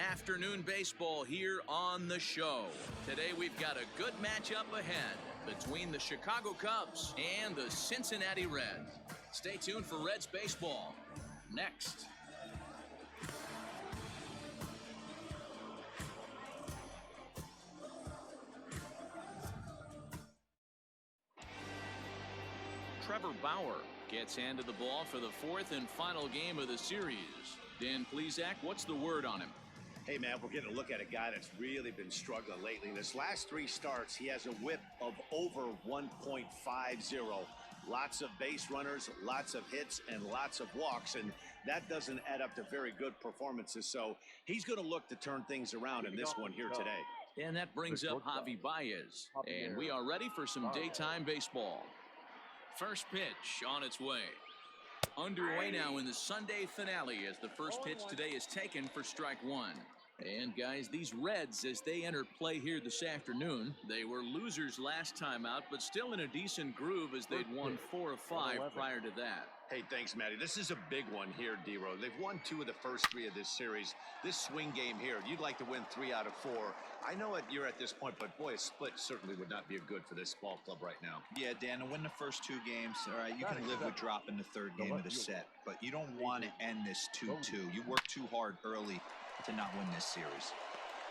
Afternoon baseball here on the show. Today we've got a good matchup ahead between the Chicago Cubs and the Cincinnati Reds. Stay tuned for Reds baseball next. Trevor Bauer gets handed the ball for the fourth and final game of the series. Dan Plesac, what's the word on him? Hey, man, we're getting a look at a guy that's really been struggling lately. In his last 3 starts, he has a whip of over 1.50. Lots of base runners, lots of hits, and lots of walks, and that doesn't add up to very good performances. So he's going to look to turn things around in this one here today. And that brings up Javi Baez. And we are ready for some daytime baseball. First pitch on its way. Underway now in the Sunday finale as the first pitch today is taken for strike one. And guys, these Reds, as they enter play here this afternoon, they were losers last time out, but still in a decent groove as they'd won 4 of 5 prior to that. Hey, thanks, Matty. This is a big one here, D-Row. They've won 2 of the first 3 of this series. This swing game here, you'd like to win 3 out of 4. I know you're at this point, but boy, a split certainly would not be good for this ball club right now. Yeah, Dan, to win the first 2 games, all right, you can live with dropping the 3rd game of the set, but you don't want to end this 2-2. You work too hard early to not win this series.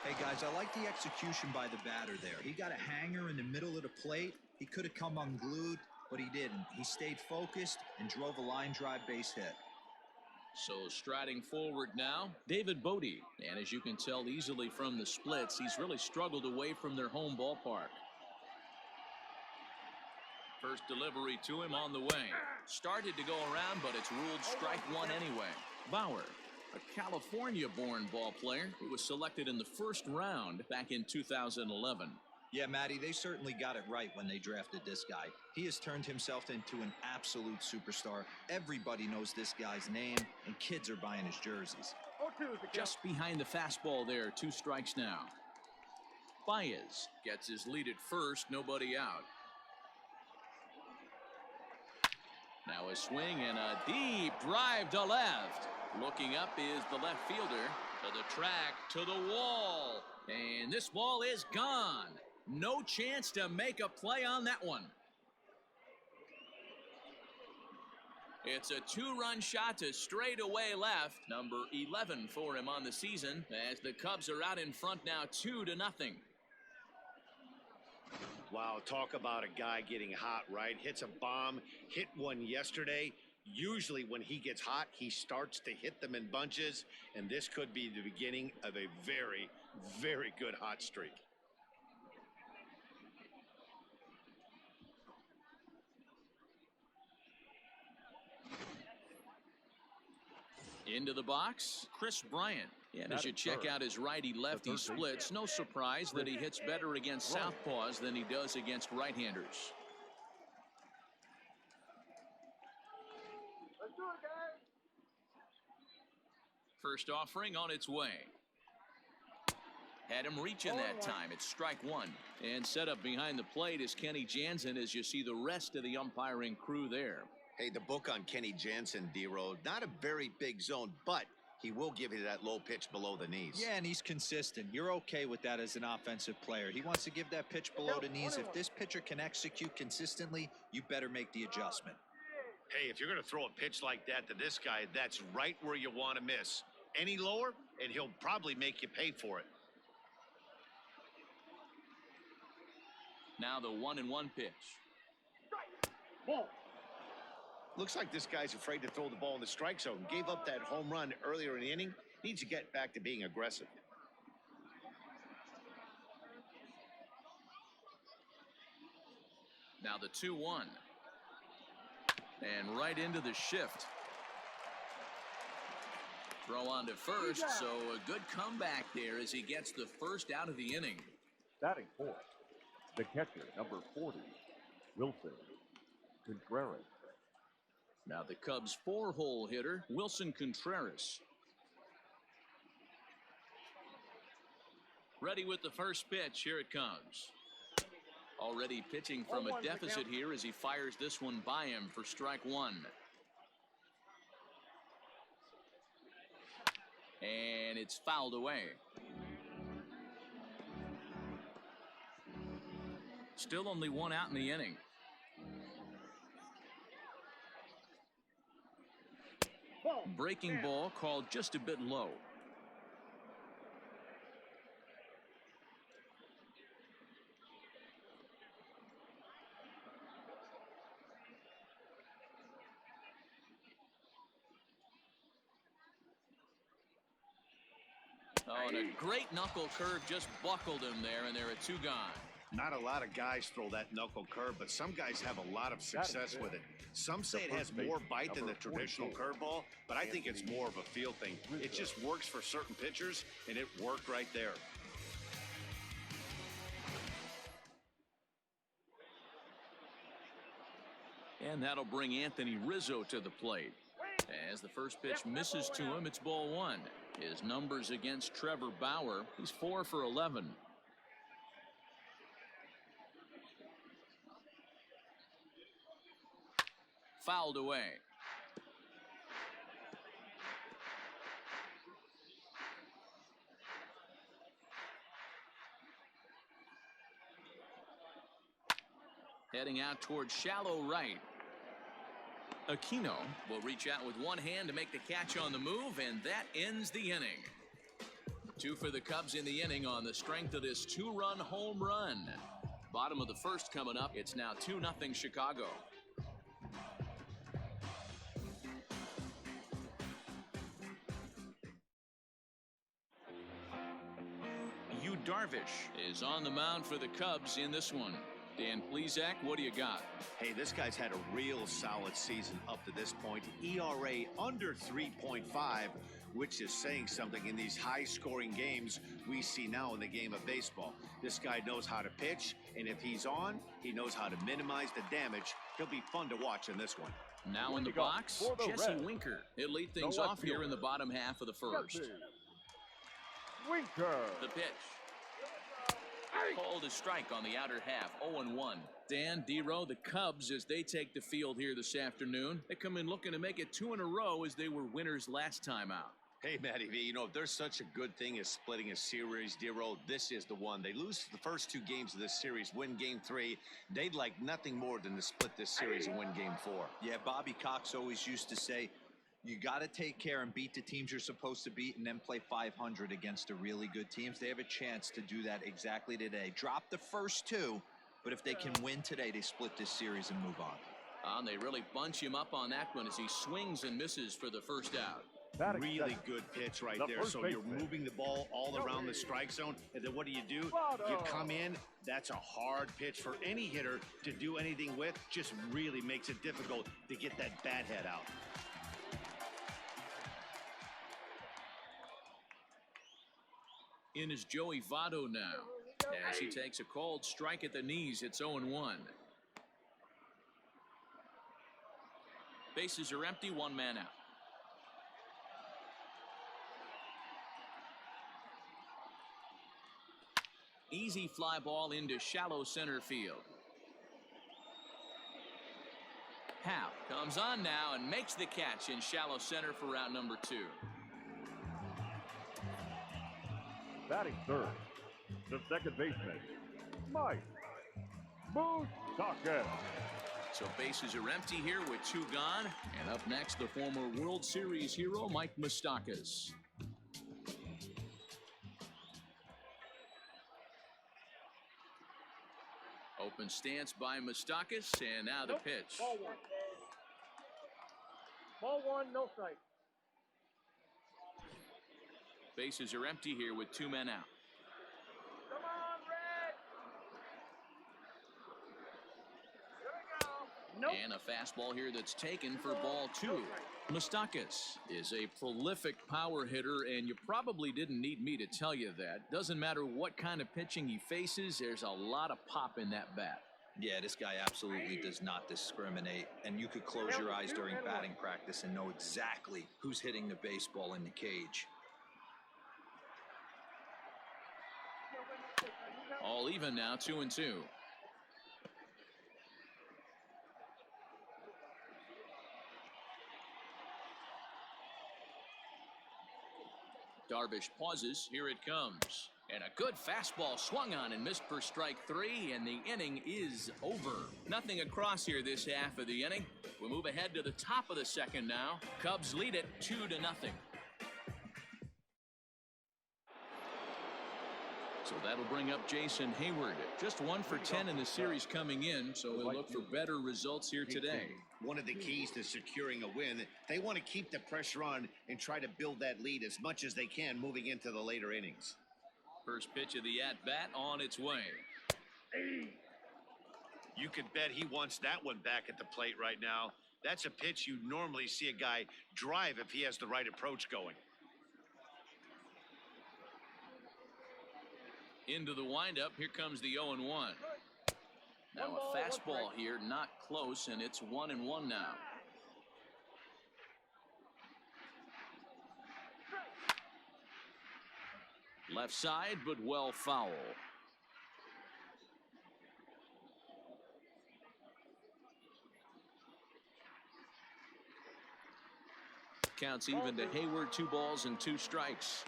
Hey, guys, I like the execution by the batter there. He got a hanger in the middle of the plate. He could have come unglued, but he didn't. He stayed focused and drove a line drive base hit. So striding forward now, David Bodie. And as you can tell easily from the splits, he's really struggled away from their home ballpark. First delivery to him on the way. Started to go around, but it's ruled strike one anyway. Bauer, a California-born ball player who was selected in the first round back in 2011. Yeah, Matty, they certainly got it right when they drafted this guy. He has turned himself into an absolute superstar. Everybody knows this guy's name, and kids are buying his jerseys. Just behind the fastball there, 2 strikes now. Baez gets his lead at first, nobody out. Now a swing and a deep drive to left. Looking up is the left fielder. To the track, to the wall. And this ball is gone. No chance to make a play on that one. It's a 2-run shot to straightaway left. Number 11 for him on the season as the Cubs are out in front now 2-0. Wow, talk about a guy getting hot, right? Hits a bomb, hit one yesterday. Usually when he gets hot, he starts to hit them in bunches, and this could be the beginning of a very, very good hot streak. Into the box, Chris Bryant. And as you check out his righty-lefty splits, no surprise that he hits better against southpaws than he does against right-handers. First offering on its way. Had him reaching that time. It's strike one. And set up behind the plate is Kenny Jansen as you see the rest of the umpiring crew there. Hey, the book on Kenny Jansen, D-Road, not a very big zone, but he will give you that low pitch below the knees. Yeah, and he's consistent. You're okay with that as an offensive player. He wants to give that pitch below the knees. If this pitcher can execute consistently, you better make the adjustment. Hey, if you're going to throw a pitch like that to this guy, that's right where you want to miss. Any lower, and he'll probably make you pay for it. Now the 1-1 pitch. Ball. Looks like this guy's afraid to throw the ball in the strike zone. Gave up that home run earlier in the inning. Needs to get back to being aggressive. Now the 2-1. And right into the shift. Throw on to first, so a good comeback there as he gets the first out of the inning. Batting fourth, the catcher, number 40, Wilson Contreras. Now the Cubs' 4-hole hitter, Wilson Contreras. Ready with the first pitch. Here it comes. Already pitching from a deficit here as he fires this one by him for strike one. And it's fouled away. Still only one out in the inning. Breaking ball called just a bit low. Oh, and a great knuckle curve just buckled him there, and there are two gone. Not a lot of guys throw that knuckle curve, but some guys have a lot of success with it. Some say it has more bite than the traditional curveball, but I think it's more of a feel thing. It just works for certain pitchers, and it worked right there. And that'll bring Anthony Rizzo to the plate. As the first pitch misses to him, it's ball one. His numbers against Trevor Bauer, he's 4 for 11. Fouled away. Heading out towards shallow right. Aquino will reach out with one hand to make the catch on the move, and that ends the inning. 2 for the Cubs in the inning on the strength of this 2-run home run. Bottom of the first coming up. It's now 2-0 Chicago. Yu Darvish is on the mound for the Cubs in this one. Dan Plesac, what do you got? Hey, this guy's had a real solid season up to this point. ERA under 3.5, which is saying something in these high-scoring games we see now in the game of baseball. This guy knows how to pitch, and if he's on, he knows how to minimize the damage. He'll be fun to watch in this one. Now in the box, Jesse Winker. He'll lead things off here in the bottom half of the first. Winker. The pitch. Called a strike on the outer half, 0-1. Dan, D-Row, the Cubs, as they take the field here this afternoon, they come in looking to make it 2 in a row as they were winners last time out. Hey, Matty V, you know, if there's such a good thing as splitting a series, D-Row, this is the one. They lose the first 2 games of this series, win Game 3. They'd like nothing more than to split this series and win Game 4. Yeah, Bobby Cox always used to say, you got to take care and beat the teams you're supposed to beat and then play 500 against the really good teams. They have a chance to do that exactly today. Drop the first 2, but if they can win today, they split this series and move on. And they really bunch him up on that one as he swings and misses for the first out. Really good pitch right there. So you're moving the ball all around the strike zone, and then what do? You come in. That's a hard pitch for any hitter to do anything with. Just really makes it difficult to get that bat head out. In is Joey Votto now, as he takes a called strike at the knees. It's 0-1. Bases are empty, 1 man out. Easy fly ball into shallow center field. Hap comes on now and makes the catch in shallow center for round number 2. Batting third, the second baseman, Mike Moustakas. So bases are empty here with 2 gone. And up next, the former World Series hero, Mike Moustakas. Open stance by Moustakas, and now the pitch. Ball 1. Ball 1, no strike. Bases are empty here with 2 men out. Come on, Red. Here we go. Nope. And a fastball here that's taken for ball 2. Moustakas is a prolific power hitter, and you probably didn't need me to tell you that. Doesn't matter what kind of pitching he faces, there's a lot of pop in that bat. Yeah, this guy absolutely does not discriminate, and you could close your eyes during batting practice and know exactly who's hitting the baseball in the cage. All even now, 2-2. Darvish pauses. Here it comes. And a good fastball swung on and missed for strike 3, and the inning is over. Nothing across here this half of the inning. We move ahead to the top of the second now. Cubs lead it 2-0. So that'll bring up Jason Hayward. Just 1 for 10 in the series coming in, so we'll look for better results here today. One of the keys to securing a win, they want to keep the pressure on and try to build that lead as much as they can moving into the later innings. First pitch of the at-bat on its way. You could bet he wants that one back at the plate right now. That's a pitch you normally see a guy drive if he has the right approach going. Into the windup. Here comes the 0-1. Now a fastball here, not close, and it's 1-1 now. Left side, but well foul. Counts even to Hayward. 2 balls and 2 strikes.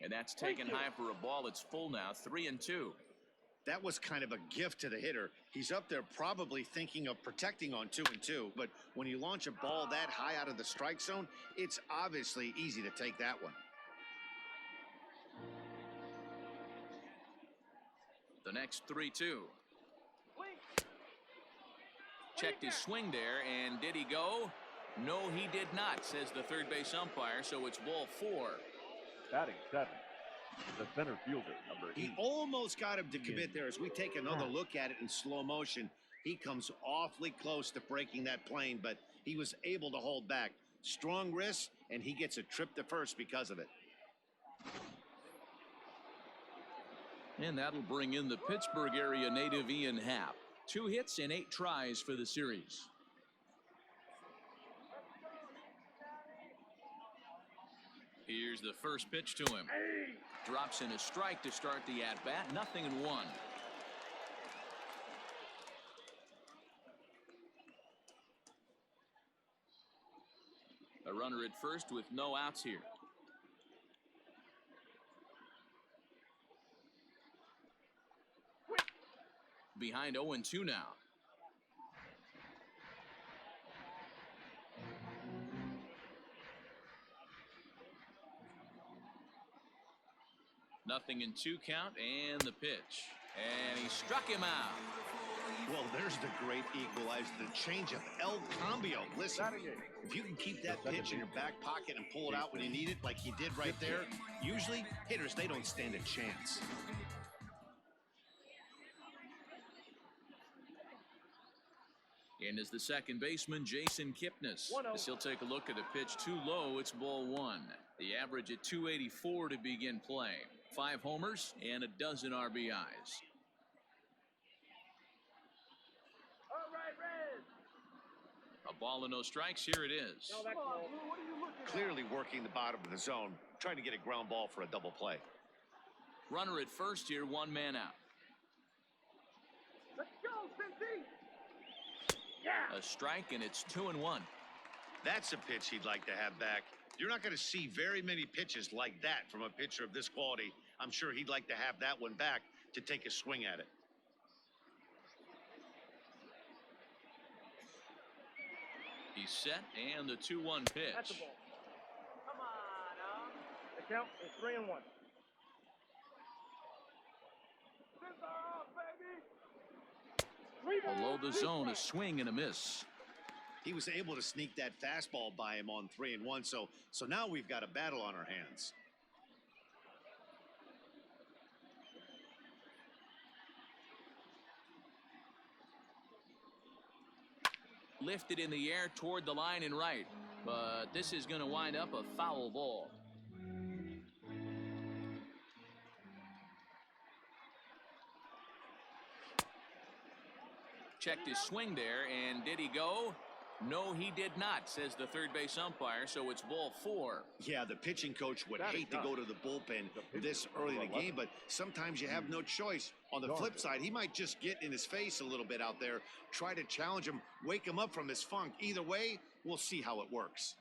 And that's taken high for a ball. It's full now, 3-2. That was kind of a gift to the hitter. He's up there probably thinking of protecting on 2-2, but when you launch a ball that high out of the strike zone, it's obviously easy to take that one. The next 3-2. Checked his swing there, and did he go? No, he did not, says the third base umpire, so it's ball 4. Batting 7, the center fielder, number 8. He almost got him to commit there. As we take another look at it in slow motion, he comes awfully close to breaking that plane, but he was able to hold back. Strong wrist, and he gets a trip to first because of it. And that'll bring in the Pittsburgh area native Ian Happ. 2 hits and 8 tries for the series. Here's the first pitch to him. Drops in a strike to start the at-bat. 0-1. A runner at first with no outs here. Behind 0-2 now. Nothing in 2 count, and the pitch. And he struck him out. Well, there's the great equalizer, the changeup, El Cambio. Listen, if you can keep that pitch in your back pocket and pull it out when you need it, like he did right there, usually hitters, they don't stand a chance. And as the second baseman, Jason Kipnis. As he'll take a look at a pitch too low, it's ball 1. The average at 284 to begin play. 5 homers and a dozen RBIs. All right, Red. A ball and no strikes. Here it is. No, that's all. What are you looking at? Clearly working the bottom of the zone, trying to get a ground ball for a double play. Runner at first here, 1 man out. Let's go, Cincy. Yeah. A strike, and it's 2-1. That's a pitch he'd like to have back. You're not going to see very many pitches like that from a pitcher of this quality. I'm sure he'd like to have that one back to take a swing at it. He's set, and the 2-1 That's the pitch. ball. Come on, the count is 3-1. Cincy off, baby. Below the zone, a swing and a miss. He was able to sneak that fastball by him on 3-1, so now we've got a battle on our hands. Lifted in the air toward the line and right, but this is going to wind up a foul ball. Checked his swing there, and did he go? No, he did not, says the third base umpire, so it's ball 4. Yeah, the pitching coach would hate to go to the bullpen this early in the game, but sometimes you have no choice. On the flip side, he might just get in his face a little bit out there, try to challenge him, wake him up from his funk. Either way, we'll see how it works.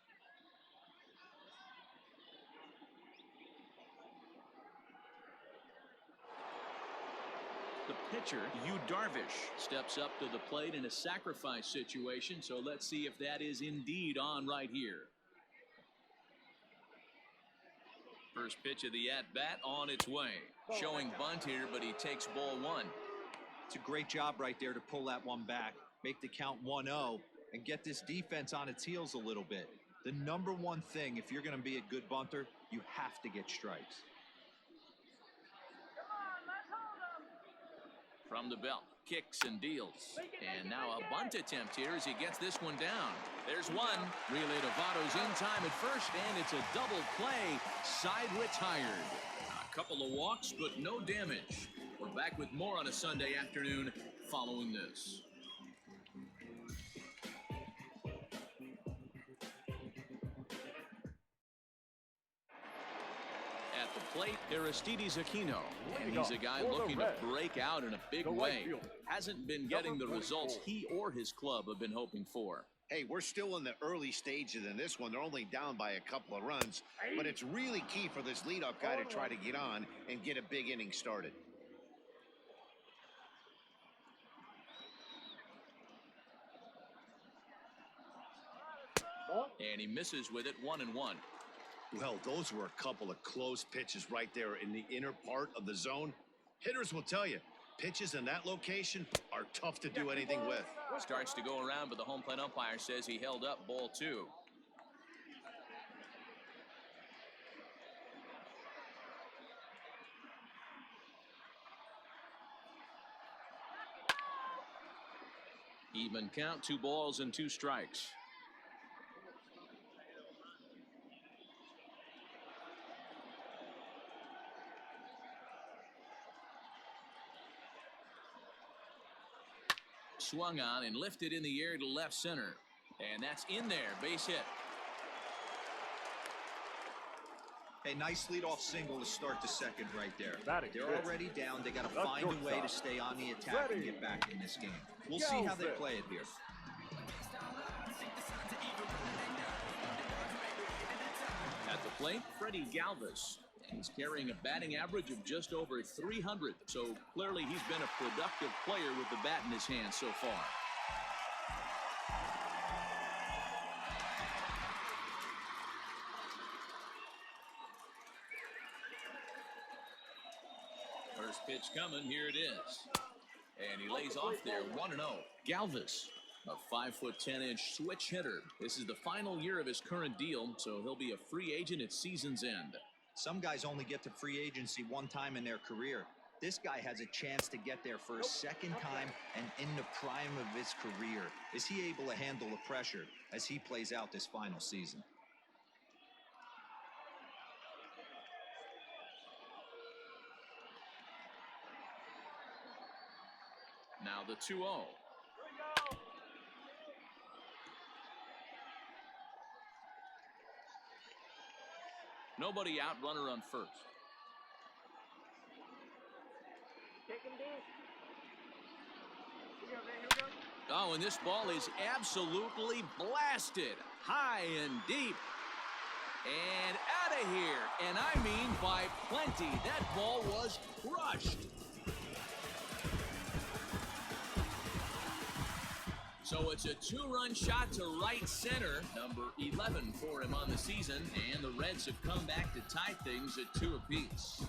The pitcher, Yu Darvish, steps up to the plate in a sacrifice situation, so let's see if that is indeed on right here. First pitch of the at-bat on its way. Showing bunt here, but he takes ball 1. It's a great job right there to pull that one back, make the count 1-0, and get this defense on its heels a little bit. The number one thing, if you're going to be a good bunter, you have to get strikes. From the belt, kicks and deals. And now a bunt attempt here as he gets this one down. There's one. Relay to Votto's in time at first, and it's a double play. Side retired. A couple of walks, but no damage. We're back with more on a Sunday afternoon following this. At the plate, Aristides Aquino, and he's a guy looking to break out in a big way. Hasn't been getting the results he or his club have been hoping for. Hey, we're still in the early stages in this one. They're only down by a couple of runs, but it's really key for this leadoff guy to try to get on and get a big inning started. And he misses with it, 1-1. Well, those were a couple of close pitches right there in the inner part of the zone. Hitters will tell you, pitches in that location are tough to do anything with. Starts to go around, but the home plate umpire says he held up ball 2. Even count, 2 balls and 2 strikes. Swung on and lifted in the air to left center. And that's in there. Base hit. Hey, nice leadoff single to start the second right there. They're already down. They got to find a way to stay on the attack and get back in this game. We'll see how they play it here. At the plate, Freddie Galvis. He's carrying a batting average of just over 300, so clearly he's been a productive player with the bat in his hand so far. First pitch coming, here it is. And he lays off there, 1-0. Galvis, a 5'10" switch hitter. This is the final year of his current deal, so he'll be a free agent at season's end. Some guys only get to free agency one time in their career. This guy has a chance to get there for a second time and in the prime of his career. Is he able to handle the pressure as he plays out this final season? Now the 2-0. Nobody out, runner on first. Oh, and this ball is absolutely blasted. High and deep. And out of here. And I mean by plenty. That ball was crushed. So it's a 2-run shot to right center, number 11 for him on the season, and the Reds have come back to tie things at 2 apiece.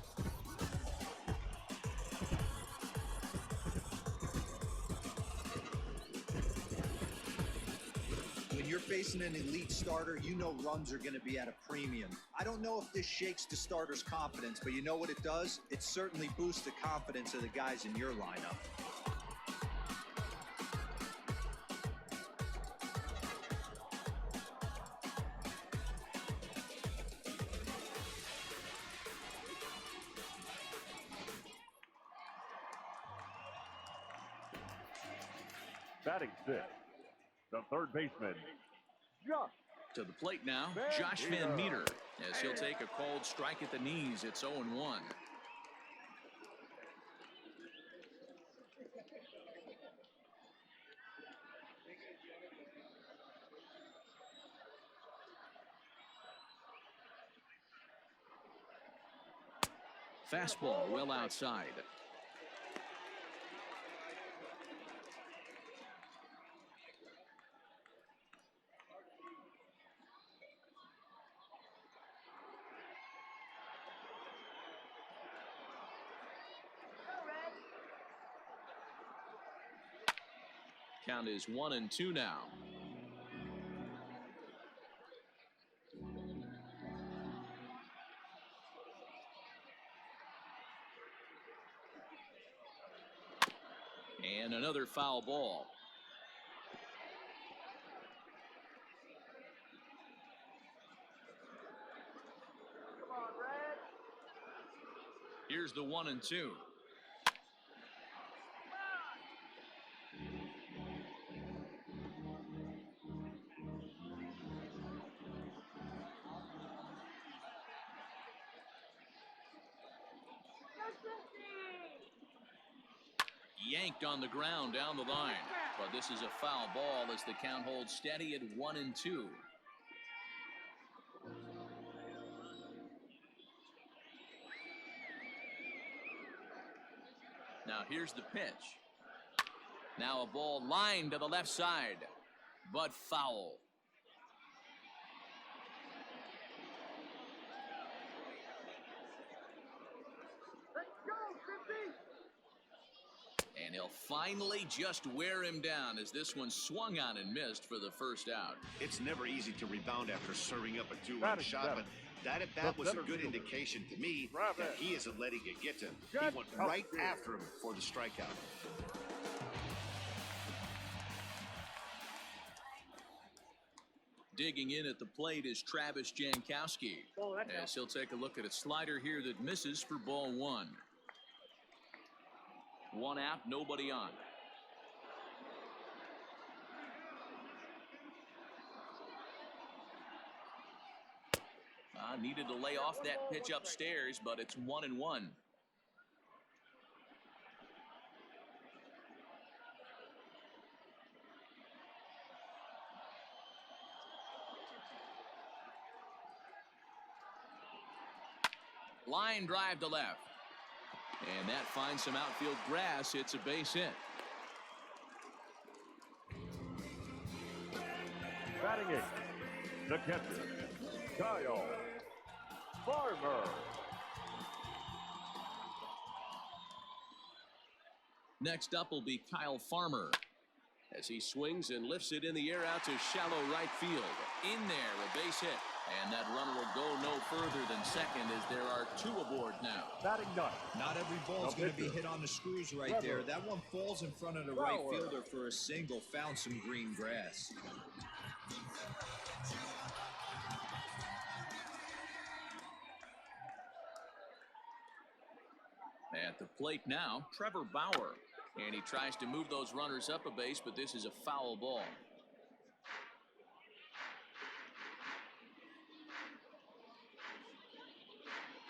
When you're facing an elite starter, you know runs are going to be at a premium. I don't know if this shakes the starter's confidence, but you know what it does? It certainly boosts the confidence of the guys in your lineup. Batting 6, the third baseman, Josh. To the plate now, Josh Van Meter, as he'll take a called strike at the knees. It's 0-1. Fastball well outside. Count is 1-2 now. And another foul ball. Come on, Red. Here's the 1-2. Yanked on the ground down the line, but this is a foul ball as the count holds steady at 1-2. Now here's the pitch. Now a ball lined to the left side, but foul. Let's go, Chrissy. And he'll finally just wear him down as this one swung on and missed for the first out. It's never easy to rebound after serving up a two-run shot, but that at bat was a good indication to me that he isn't letting it get to him. He went right after him for the strikeout. Digging in at the plate is Travis Jankowski, as he'll take a look at a slider here that misses for ball one. One out, nobody on. Needed to lay off that pitch upstairs, but it's 1-1. Line drive to left. And that finds some outfield grass. It's a base hit. Batting eighth, the catcher, Kyle Farmer. Next up will be Kyle Farmer, as he swings and lifts it in the air out to shallow right field. In there, a base hit. And that runner will go no further than second as there are two aboard now. Batting ninth. Not every ball is going to be hit on the screws right there. That one falls in front of the right fielder for a single. Found some green grass. At the plate now, Trevor Bauer. And he tries to move those runners up a base, but this is a foul ball.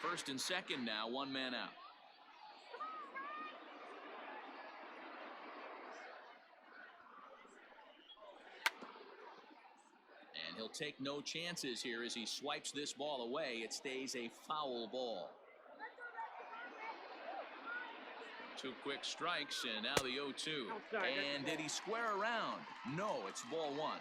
First and second now, one man out. And he'll take no chances here as he swipes this ball away. It stays a foul ball. Two quick strikes, and now the 0-2. And did he square around? No, it's ball one.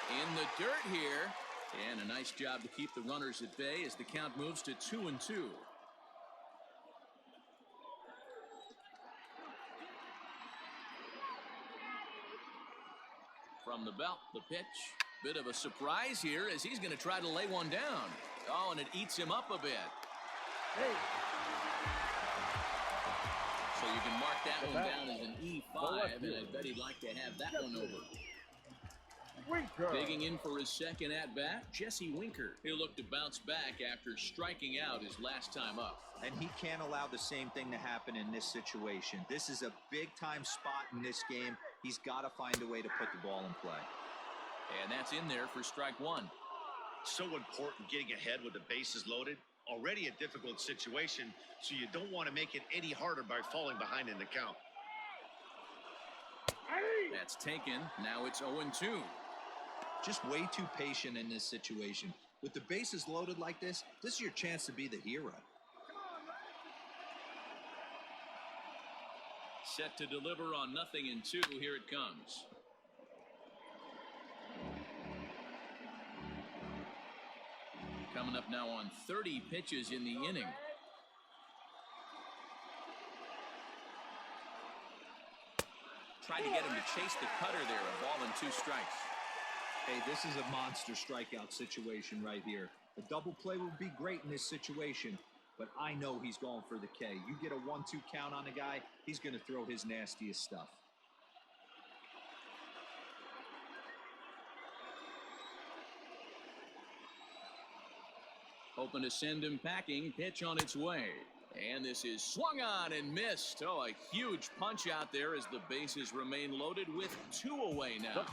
In the dirt here, and a nice job to keep the runners at bay as the count moves to 2-2. From the belt, the pitch. Bit of a surprise here as he's going to try to lay one down. Oh, and it eats him up a bit. Hey. So you can mark that one down as an E5, and I bet he'd like to have that one over. Winker. Digging in for his second at-bat, Jesse Winker. He'll look to bounce back after striking out his last time up. And he can't allow the same thing to happen in this situation. This is a big-time spot in this game. He's got to find a way to put the ball in play. And that's in there for strike one. So important getting ahead with the bases loaded. Already a difficult situation, so you don't want to make it any harder by falling behind in the count. That's taken. Now it's 0-2. Just way too patient in this situation. With the bases loaded like this is your chance to be the hero. Set to deliver on 0-2. Here it comes. Coming up now on 30 pitches in the inning. Tried to get him to chase the cutter there. A ball and 2 strikes. Hey, this is a monster strikeout situation right here. A double play would be great in this situation, but I know he's going for the K. You get a 1-2 count on a guy, he's going to throw his nastiest stuff. Hoping to send him packing. Pitch on its way. And this is swung on and missed. Oh, a huge punch out there as the bases remain loaded with 2 away now.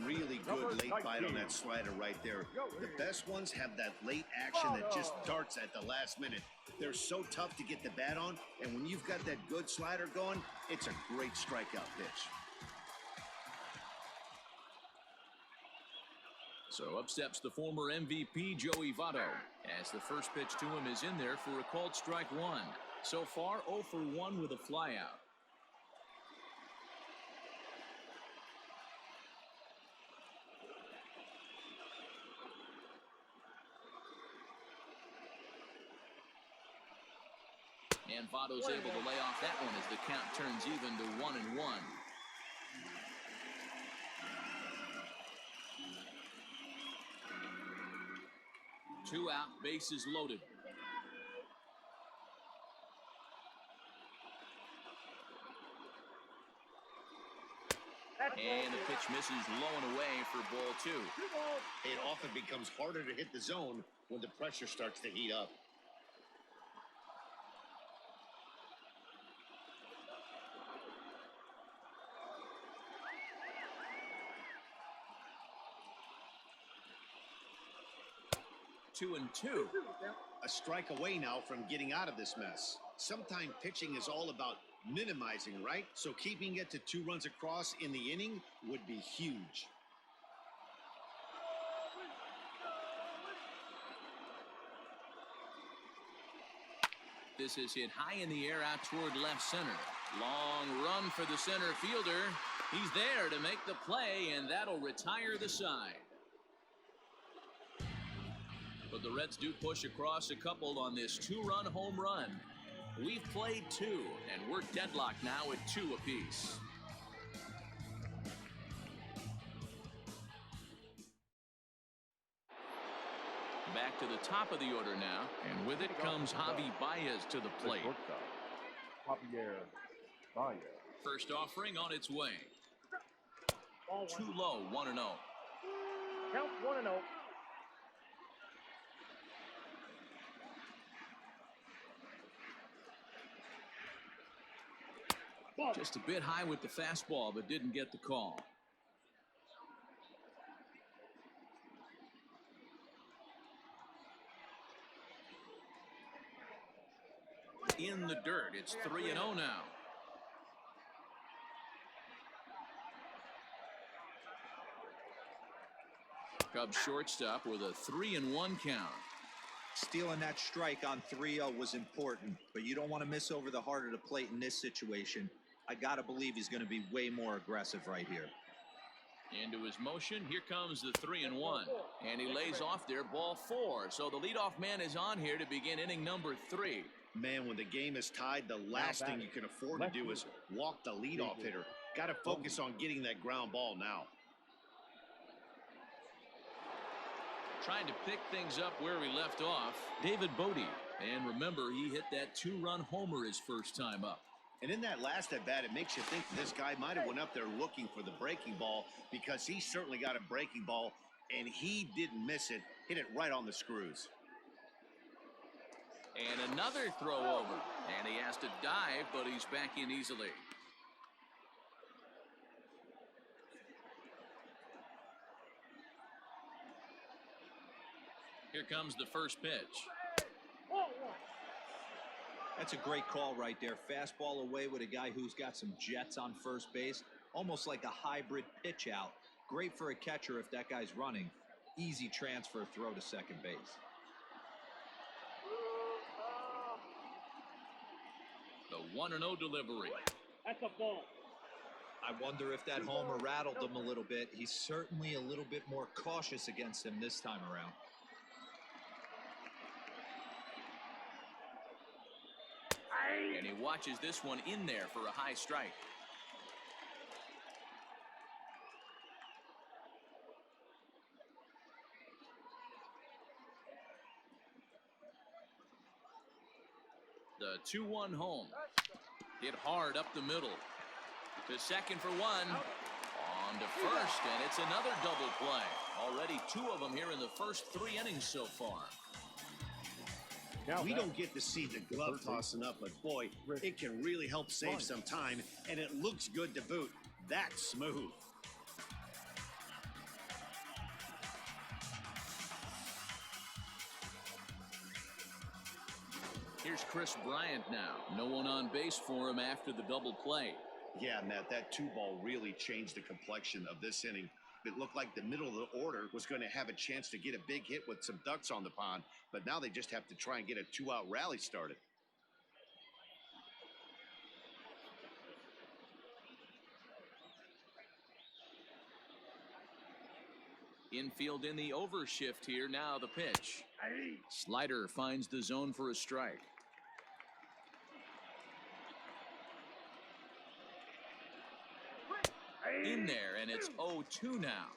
Really good late bite on that slider right there. The best ones have that late action that just darts at the last minute. They're so tough to get the bat on, and when you've got that good slider going, it's a great strikeout pitch. So up steps the former MVP Joey Votto as the first pitch to him is in there for a called strike one. So far 0 for 1 with a flyout. And Votto's able to lay off that one as the count turns even to 1-1. 2 out, bases loaded. And the pitch misses low and away for ball 2. It often becomes harder to hit the zone when the pressure starts to heat up. Two and 2. A strike away now from getting out of this mess. Sometimes pitching is all about minimizing, right? So keeping it to 2 runs across in the inning would be huge. This is hit high in the air out toward left center. Long run for the center fielder. He's there to make the play, and that'll retire the side. But the Reds do push across a couple on this 2-run home run. We've played 2, and we're deadlocked now at 2 apiece. Back to the top of the order now, and with it comes Javi Baez to the plate. Javier Baez. First offering on its way. Too low, 1-0. Count 1-0. Just a bit high with the fastball, but didn't get the call. In the dirt, it's 3-0 now. Cubs shortstop with a 3-1 count. Stealing that strike on 3-0 was important, but you don't want to miss over the heart of the plate in this situation. I got to believe he's going to be way more aggressive right here. Into his motion, here comes the 3-1, and he lays off there, ball 4. So the leadoff man is on here to begin inning number 3. Man, when the game is tied, the last thing you can afford to do is walk the leadoff hitter. Got to focus on getting that ground ball now. Trying to pick things up where we left off, David Bodie. And remember, he hit that 2-run homer his first time up. And in that last at bat, it makes you think this guy might have went up there looking for the breaking ball, because he certainly got a breaking ball, and he didn't miss it. Hit it right on the screws. And another throw over. And he has to dive, but he's back in easily. Here comes the first pitch. That's a great call right there. Fastball away with a guy who's got some jets on first base. Almost like a hybrid pitch out. Great for a catcher if that guy's running. Easy transfer throw to second base. The 1-0 delivery. That's a ball. I wonder if that homer rattled him a little bit. He's certainly a little bit more cautious against him this time around. And he watches this one in there for a high strike. The 2-1 home. Hit hard up the middle. To second for one. On to first, and it's another double play. Already 2 of them here in the first 3 innings so far. We don't get to see the glove tossing up, but boy, it can really help save some time, and it looks good to boot. That's smooth. Here's Chris Bryant now. No one on base for him after the double play. Yeah, Matt, that 2-ball really changed the complexion of this inning. It looked like the middle of the order was going to have a chance to get a big hit with some ducks on the pond, but now they just have to try and get a 2-out rally started. Infield in the overshift here. Now the pitch. Slider finds the zone for a strike. In there, and it's 0-2 now.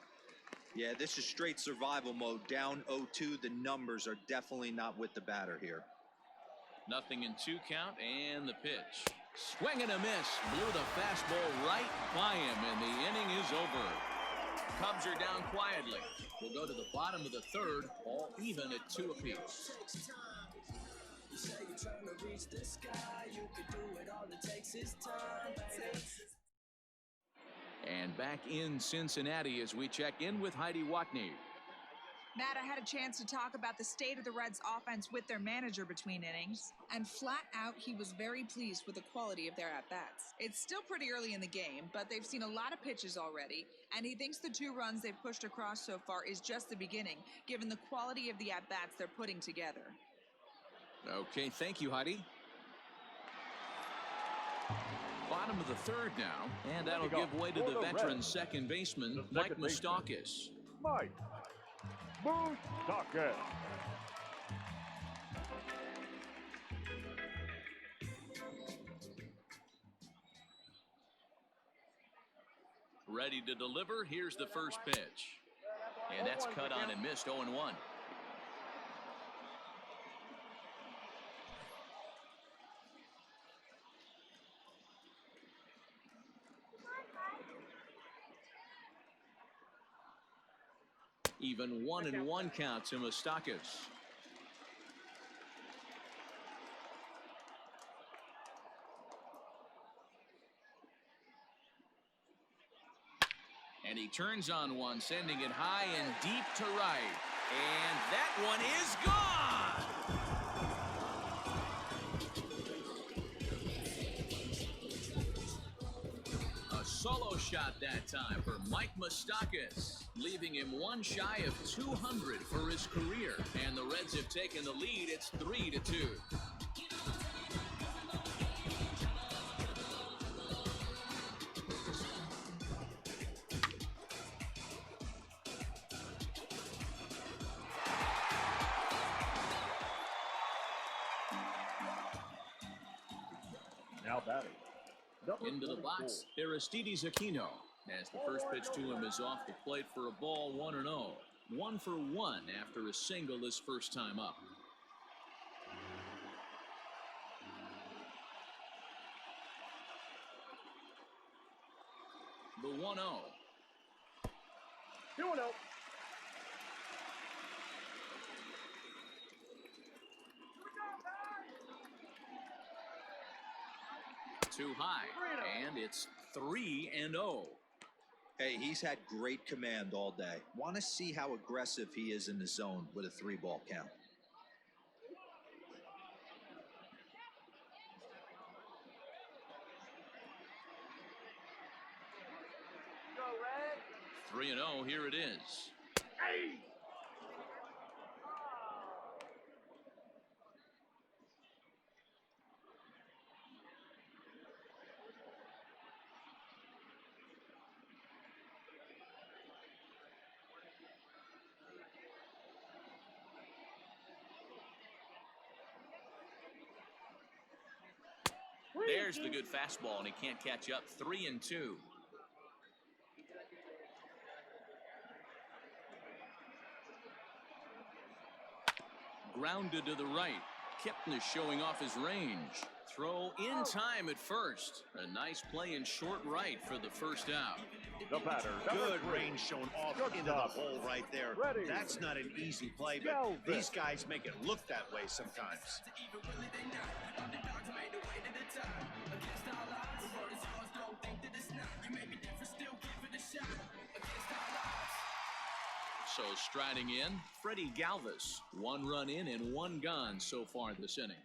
Yeah, this is straight survival mode. Down 0-2. The numbers are definitely not with the batter here. Nothing in 2 count, and the pitch. Swing and a miss. Blew the fastball right by him, and the inning is over. Cubs are down quietly. We'll go to the bottom of the 3rd, all even at 2 apiece. And back in Cincinnati as we check in with Heidi Watney. Matt, I had a chance to talk about the state of the Reds offense with their manager between innings, and flat out he was very pleased with the quality of their at-bats. It's still pretty early in the game, but they've seen a lot of pitches already, and he thinks the 2 runs they've pushed across so far is just the beginning, given the quality of the at-bats they're putting together. Okay, thank you, Heidi. Bottom of the 3rd now, and that'll give way to the veteran second baseman, Mike Moustakas. Mike Moustakas. Ready to deliver. Here's the first pitch. And that's cut on and missed. 0-1. Even 1-1 count to Moustakas. And he turns on one, sending it high and deep to right. And that one is gone! A solo shot that time for Mike Moustakas, leaving him 1 shy of 200 for his career. And the Reds have taken the lead. It's 3-2. Now batting. Into the box, Aristides Aquino, as the first pitch to him is off the plate for a ball. 1-0. 1 for 1 after a single his first time up. The 1-0. 2-0. Too high, and it's 3-0. Hey, he's had great command all day. Want to see how aggressive he is in the zone with a 3-ball count. Go, Red. 3-0, here it is. Hey! There's the good fastball, and he can't catch up. 3-2. Grounded to the right. Kipnis showing off his range. Throw in time at first. A nice play in short right for the first out. The batter. Good range shown off into the hole right there. Ready. That's not an easy play, but these guys make it look that way sometimes. So striding in, Freddie Galvis. 1 run in and 1 gone so far this inning.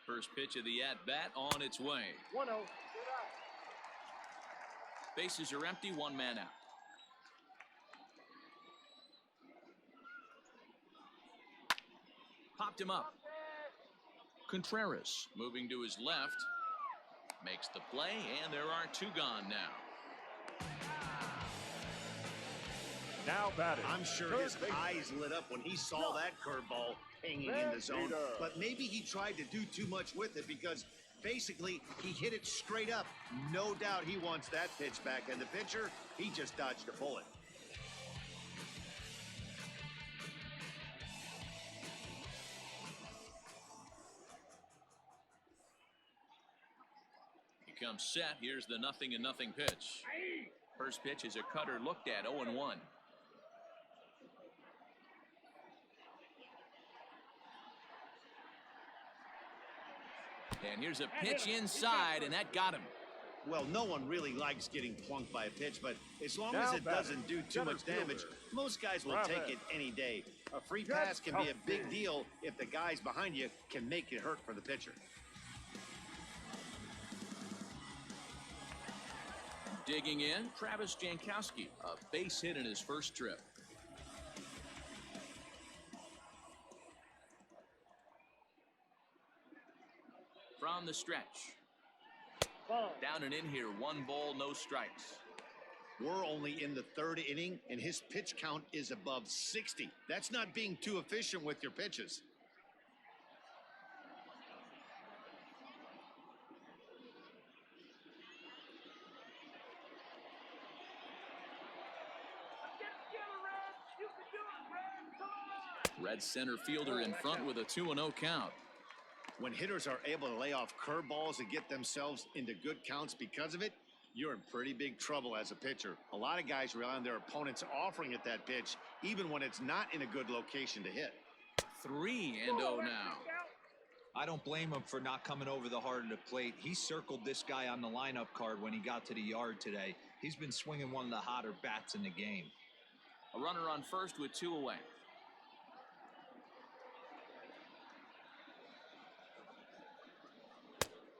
First pitch of the at-bat on its way. 1-0. Bases are empty, 1 man out. Popped him up. Contreras moving to his left. Makes the play, and there are 2 gone now. Now batting. I'm sure his eyes lit up when he saw that curveball hanging in the zone. But maybe he tried to do too much with it because basically he hit it straight up. No doubt he wants that pitch back. And the pitcher, he just dodged a bullet. He comes set. Here's the 0-0 pitch. First pitch is a cutter looked at. 0-1. And here's a pitch inside, and that got him. Well, no one really likes getting plunked by a pitch, but as long as it doesn't do too much damage, most guys will take it any day. A free pass can be a big deal if the guys behind you can make it hurt for the pitcher. Digging in, Travis Jankowski, a base hit in his first trip. From the stretch. Down and in here, 1 ball, no strikes. We're only in the 3rd inning, and his pitch count is above 60. That's not being too efficient with your pitches. Red center fielder in front with a 2-0 count. When hitters are able to lay off curveballs and get themselves into good counts because of it, you're in pretty big trouble as a pitcher. A lot of guys rely on their opponents offering at that pitch, even when it's not in a good location to hit. 3-0 now. I don't blame him for not coming over the heart of the plate. He circled this guy on the lineup card when he got to the yard today. He's been swinging one of the hotter bats in the game. A runner on first with 2 away.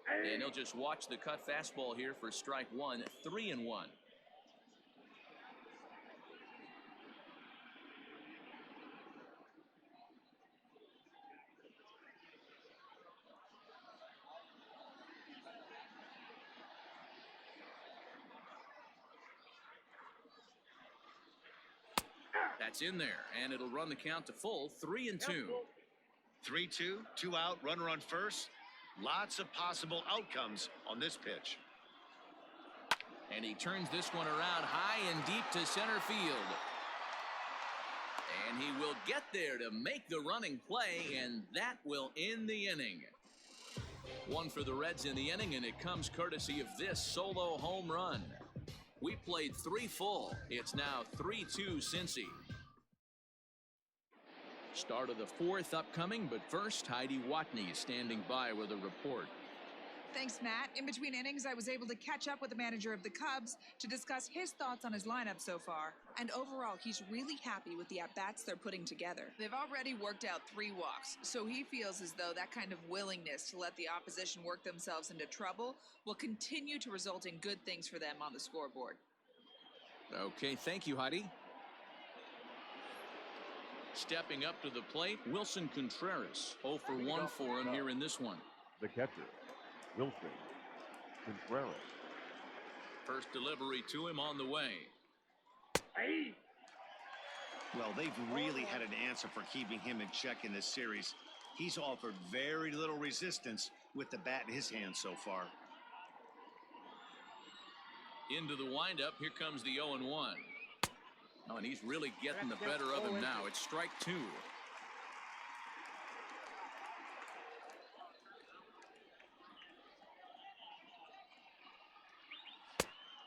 And he'll just watch the cut fastball here for strike 1. 3-1. That's in there, and it'll run the count to full. 3-2. 3-2, 2 out, runner on first. Lots of possible outcomes on this pitch. And he turns this one around high and deep to center field. And he will get there to make the running play, and that will end the inning. One for the Reds in the inning, and it comes courtesy of this solo home run. We played 3 full. It's now 3-2 Cincy. Start of the 4th upcoming, but first, Heidi Watney standing by with a report. Thanks, Matt. In between innings, I was able to catch up with the manager of the Cubs to discuss his thoughts on his lineup so far. And overall, he's really happy with the at-bats they're putting together. They've already worked out 3 walks, so he feels as though that kind of willingness to let the opposition work themselves into trouble will continue to result in good things for them on the scoreboard. Okay, thank you, Heidi. Stepping up to the plate, Wilson Contreras. 0 for 1 for him here in this one. The catcher, Wilson Contreras. First delivery to him on the way. Well, they've really had an answer for keeping him in check in this series. He's offered very little resistance with the bat in his hand so far. Into the windup, here comes the 0-1. Oh, and he's really getting the better of him now. It's strike 2.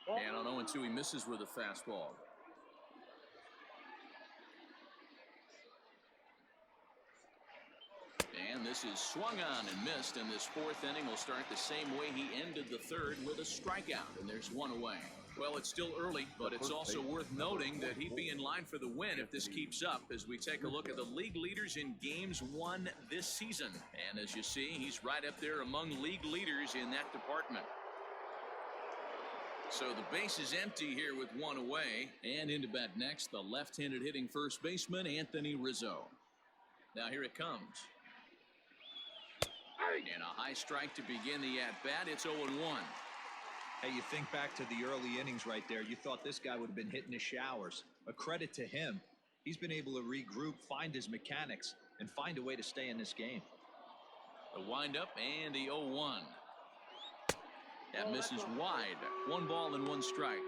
And on 0-2, he misses with a fastball. And this is swung on and missed, and this 4th inning will start the same way he ended the 3rd with a strikeout, and there's 1 away. Well, it's still early, but it's also worth noting that he'd be in line for the win if this keeps up as we take a look at the league leaders in games won this season. And as you see, he's right up there among league leaders in that department. So the base is empty here with 1 away. And into bat next, the left-handed hitting first baseman, Anthony Rizzo. Now here it comes. And a high strike to begin the at-bat. It's 0-1. Hey, you think back to the early innings right there. You thought this guy would have been hitting the showers. A credit to him. He's been able to regroup, find his mechanics, and find a way to stay in this game. The windup and the 0-1. That misses wide. 1 ball and 1 strike.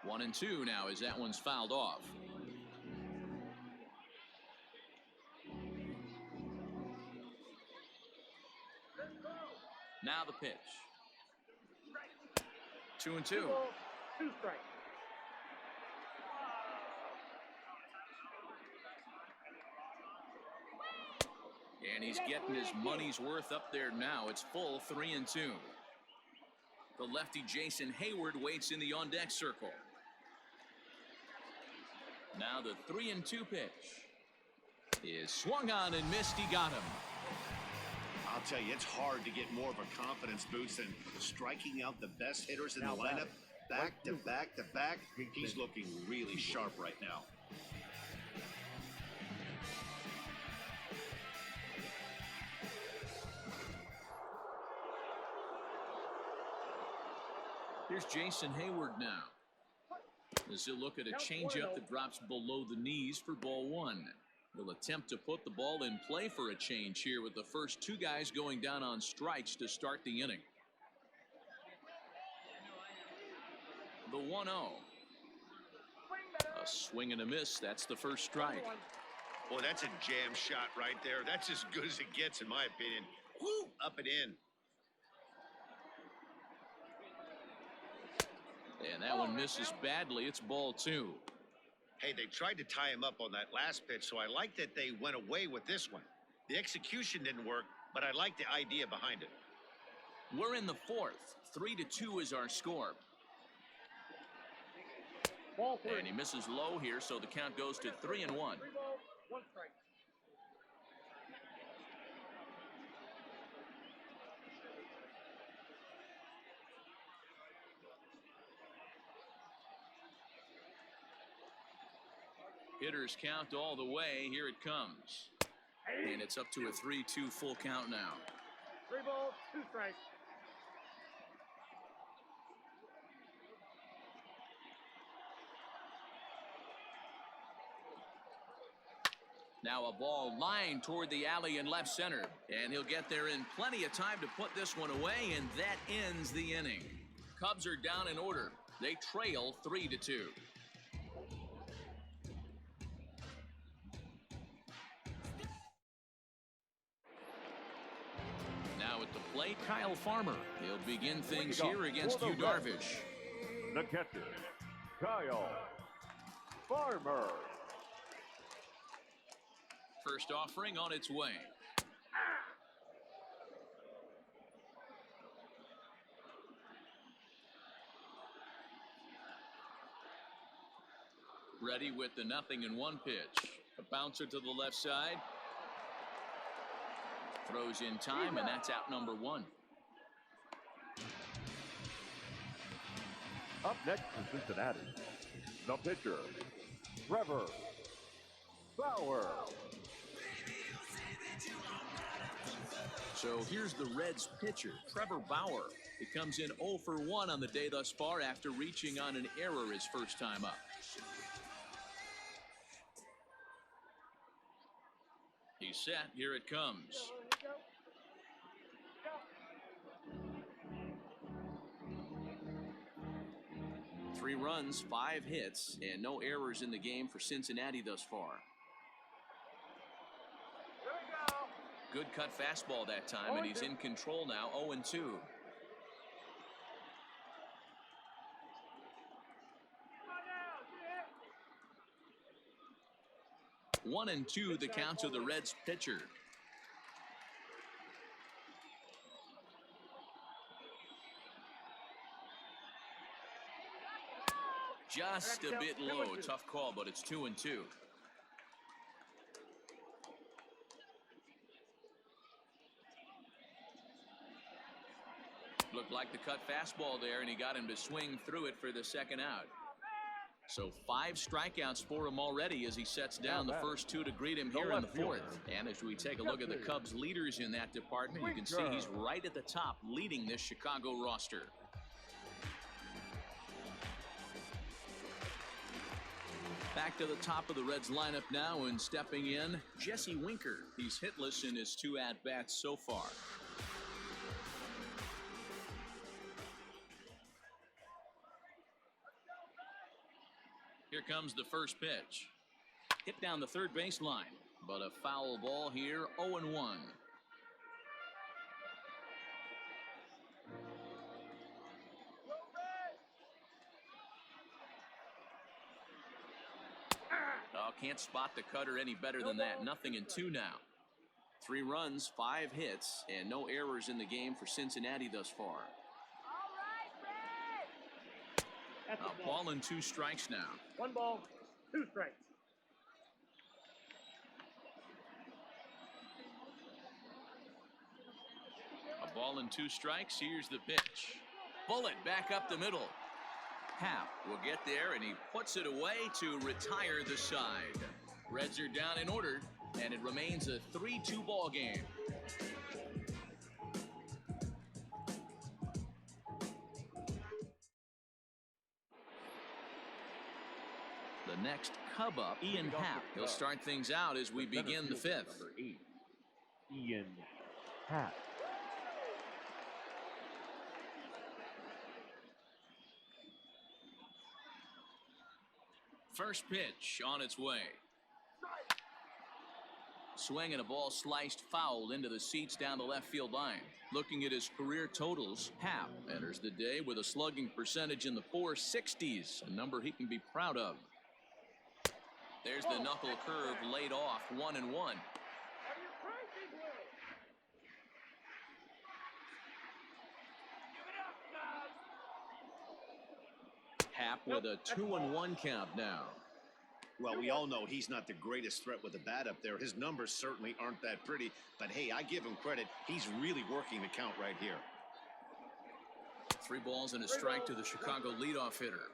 One and 2 now as that one's fouled off. Now the pitch. 2 and 2. 2 strikes. And he's getting his money's worth up there now. It's full 3 and 2. The lefty Jason Hayward waits in the on-deck circle. Now the 3 and 2 pitch is swung on and missed. He got him. I'll tell you, it's hard to get more of a confidence boost than striking out the best hitters in the lineup. Back to back to back. He's looking really sharp right now. Here's Jason Hayward now. As he'll look at a changeup that drops below the knees for ball 1. He'll attempt to put the ball in play for a change here with the first 2 guys going down on strikes to start the inning. The 1-0. A swing and a miss. That's the first strike. Boy, that's a jam shot right there. That's as good as it gets, in my opinion. Woo! Up and in. And that one misses badly. It's ball 2. Hey, they tried to tie him up on that last pitch, so I like that they went away with this one. The execution didn't work, but I like the idea behind it. We're in the 4th. 3-2 is our score. Ball 3. And he misses low here, so the count goes to 3-1. 3 balls, 1 strike. Hitters count all the way. Here it comes. And it's up to a 3-2 full count now. 3 balls, 2 strikes. Now a ball lined toward the alley in left center. And he'll get there in plenty of time to put this one away, and that ends the inning. Cubs are down in order. They trail 3-2. Now at the plate, Kyle Farmer. He'll begin things here against Yu Darvish. The catcher, Kyle Farmer. First offering on its way. Ready with the 0-1 pitch. A bouncer to the left side. Throws in time, and that's out number 1. Up next in Cincinnati, the pitcher, Trevor Bauer. So here's the Reds pitcher, Trevor Bauer. He comes in 0 for 1 on the day thus far after reaching on an error his first time up. He's set. Here it comes. Three runs, 5 hits, and no errors in the game for Cincinnati thus far. Good cut fastball that time, and he's in control now, 0-2. 1-2 the count to the Reds pitcher. Just a bit low. Tough call, but it's 2-2. Looked like the cut fastball there, and he got him to swing through it for the second out. So 5 strikeouts for him already as he sets down the first 2 to greet him here in the 4th. And as we take a look at the Cubs leaders in that department, you can see he's right at the top leading this Chicago roster. Back to the top of the Reds lineup now, and stepping in, Jesse Winker. He's hitless in his 2 at-bats so far. Here comes the first pitch. Hit down the third baseline, but a foul ball here, 0-1. Oh, can't spot the cutter any better than that. 0-2 now. 3 runs, 5 hits, and no errors in the game for Cincinnati thus far. A ball and 2 strikes now. 1 ball, 2 strikes. A ball and 2 strikes. Here's the pitch. Bullet back up the middle. Happ will get there, and he puts it away to retire the side. Reds are down in order, and it remains a 3-2 ball game. The next Cub up, Ian Happ. He'll start things out as we begin the 5th. Number 8, Ian Happ. First pitch on its way. Swing and a ball sliced foul into the seats down the left field line. Looking at his career totals, Happ enters the day with a slugging percentage in the 460s, a number he can be proud of. There's the knuckle curve laid off, 1-1. Happ with a 2-1 count now. Well, we all know he's not the greatest threat with the bat up there. His numbers certainly aren't that pretty, but hey, I give him credit. He's really working the count right here. 3 balls and a strike to the Chicago leadoff hitter.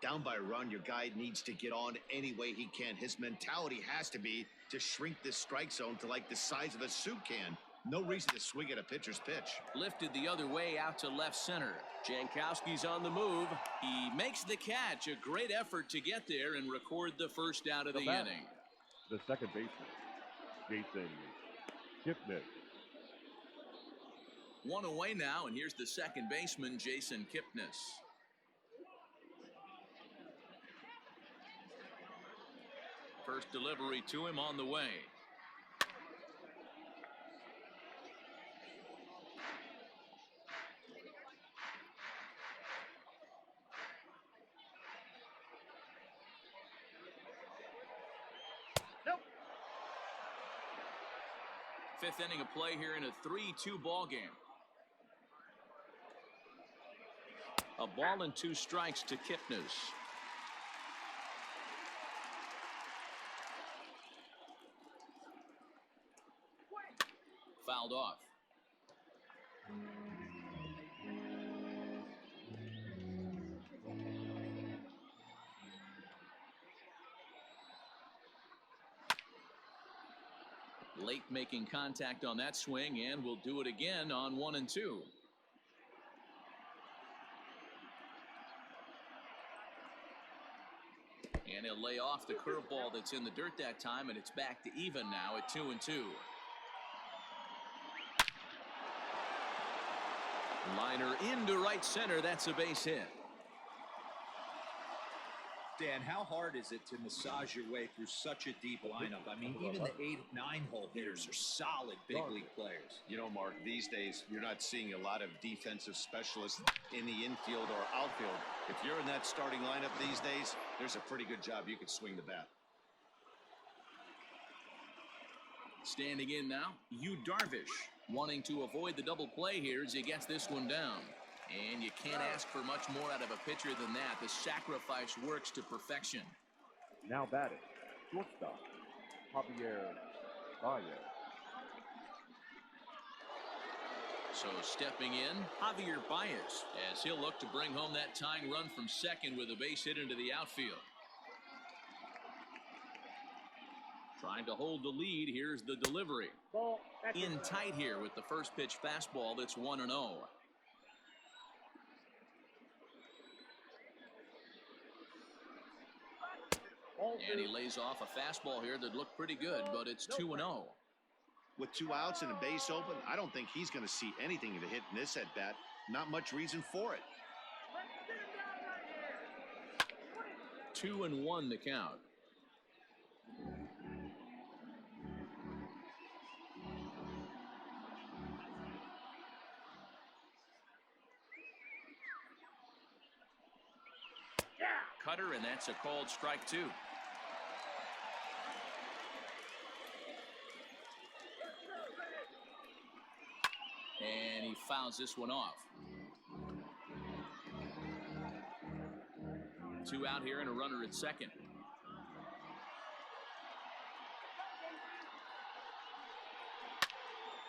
Down by a run, your guy needs to get on any way he can. His mentality has to be to shrink this strike zone to like the size of a soup can. No reason to swing at a pitcher's pitch. Lifted the other way out to left center. Jankowski's on the move. He makes the catch. A great effort to get there and record the first out of the inning. The second baseman, Jason Kipnis. One away now, and here's the second baseman, Jason Kipnis. First delivery to him on the way. Fifth inning of play here in a 3-2 ball game. A ball and 2 strikes to Kipnis. Fouled off. Late making contact on that swing, and will do it again on 1 and 2. And he'll lay off the curveball that's in the dirt that time, and it's back to even now at 2 and 2. Liner into right center. That's a base hit. Dan, how hard is it to massage your way through such a deep lineup? I mean, even the 8-9 hole hitters are solid big league players. You know, Mark, these days you're not seeing a lot of defensive specialists in the infield or outfield. If you're in that starting lineup these days, there's a pretty good job you could swing the bat. Standing in now, Yu Darvish, wanting to avoid the double play here as he gets this one down. And you can't ask for much more out of a pitcher than that. The sacrifice works to perfection. Now batting, shortstop, Javier Baez. So stepping in, Javier Baez, as he'll look to bring home that tying run from second with a base hit into the outfield. Trying to hold the lead. Here's the delivery. In tight here with the first pitch fastball that's 1-0. And he lays off a fastball here that looked pretty good, but it's 2-0. With 2 outs and a base open, I don't think he's going to see anything to hit in this at bat. Not much reason for it. 2-1 the count. Cutter, and that's a called strike 2. And he fouls this one off. 2 out here and a runner at second.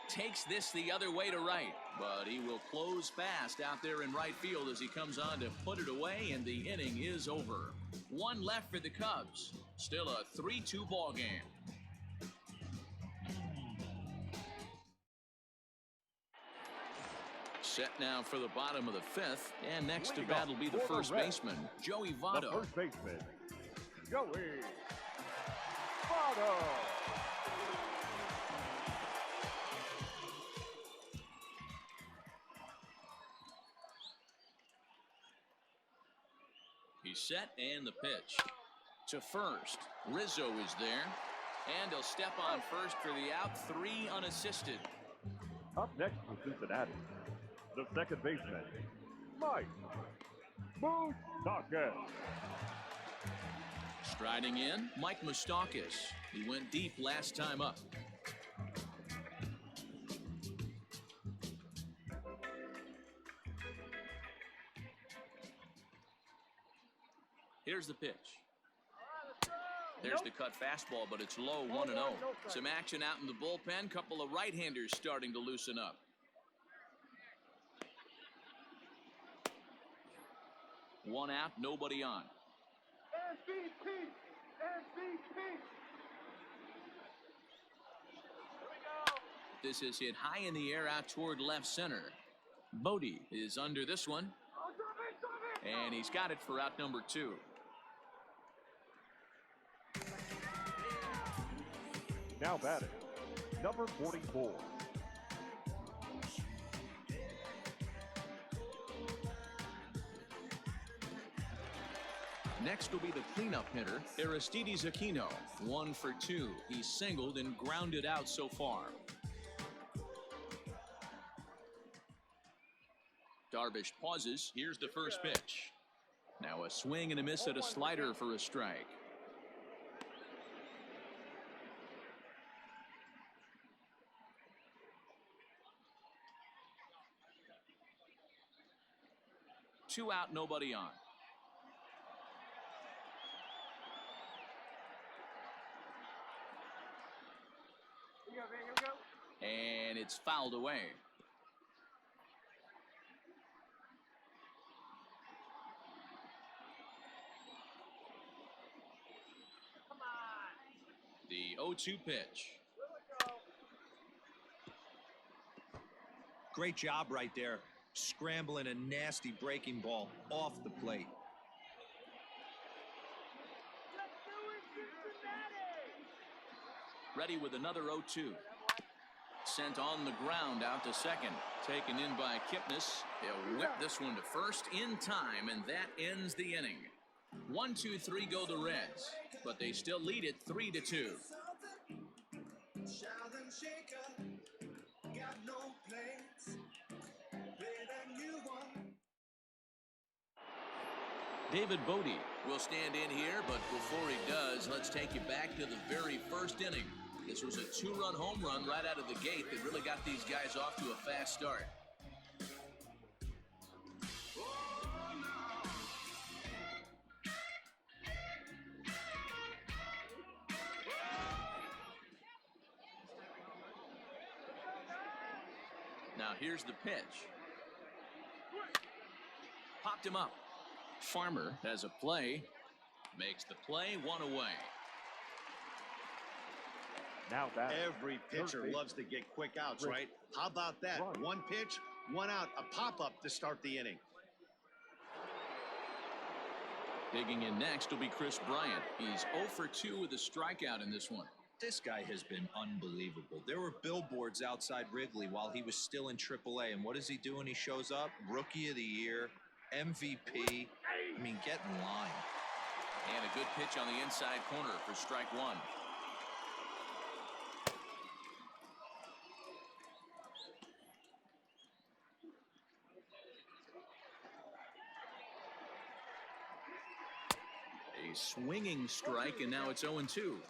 Takes this the other way to right, but he will close fast out there in right field as he comes on to put it away, and the inning is over. 1 left for the Cubs. Still a 3-2 ball game. Set now for the bottom of the 5th, and next to bat will be the first baseman, Joey Votto. The first baseman, Joey Votto. He's set, and the pitch. To first, Rizzo is there, and he'll step on first for the out, 3 unassisted. Up next for Cincinnati, the second baseman, Mike Moustakas. Striding in, Mike Moustakas. He went deep last time up. Here's the pitch. There's the cut fastball, but it's low, 1-0. Some action out in the bullpen. Couple of right-handers starting to loosen up. One out, nobody on. MVP! This is hit high in the air out toward left center. Bodie is under this one. And he's got it for out number 2. Now batting, number 44. Next will be the cleanup hitter, Aristides Aquino. 1 for 2. He's singled and grounded out so far. Darvish pauses. Here's the first pitch. Now a swing and a miss at a slider for a strike. Two out, nobody on. Here we go. And it's fouled away. Come on. The 0-2 pitch. Great job right there, scrambling a nasty breaking ball off the plate. Let's do it, Cincinnati. Ready with another 0-2. Sent on the ground out to second. Taken in by Kipnis. They'll whip this one to first in time, and that ends the inning. 1-2-3 go the Reds, but they still lead it 3-2. David Bodie will stand in here, but before he does, let's take you back to the very first inning. This was a 2-run home run right out of the gate that really got these guys off to a fast start. Now here's the pitch. Popped him up. Farmer has a play. Makes the play, 1 away. Now batting, Every pitcher loves to get quick outs, right? How about that? One pitch, 1 out, a pop-up to start the inning. Digging in next will be Chris Bryant. He's 0 for 2 with a strikeout in this one. This guy has been unbelievable. There were billboards outside Wrigley while he was still in AAA, and what does he do when he shows up? Rookie of the Year, MVP. I mean, get in line. And a good pitch on the inside corner for strike 1. A swinging strike, and now it's 0-2.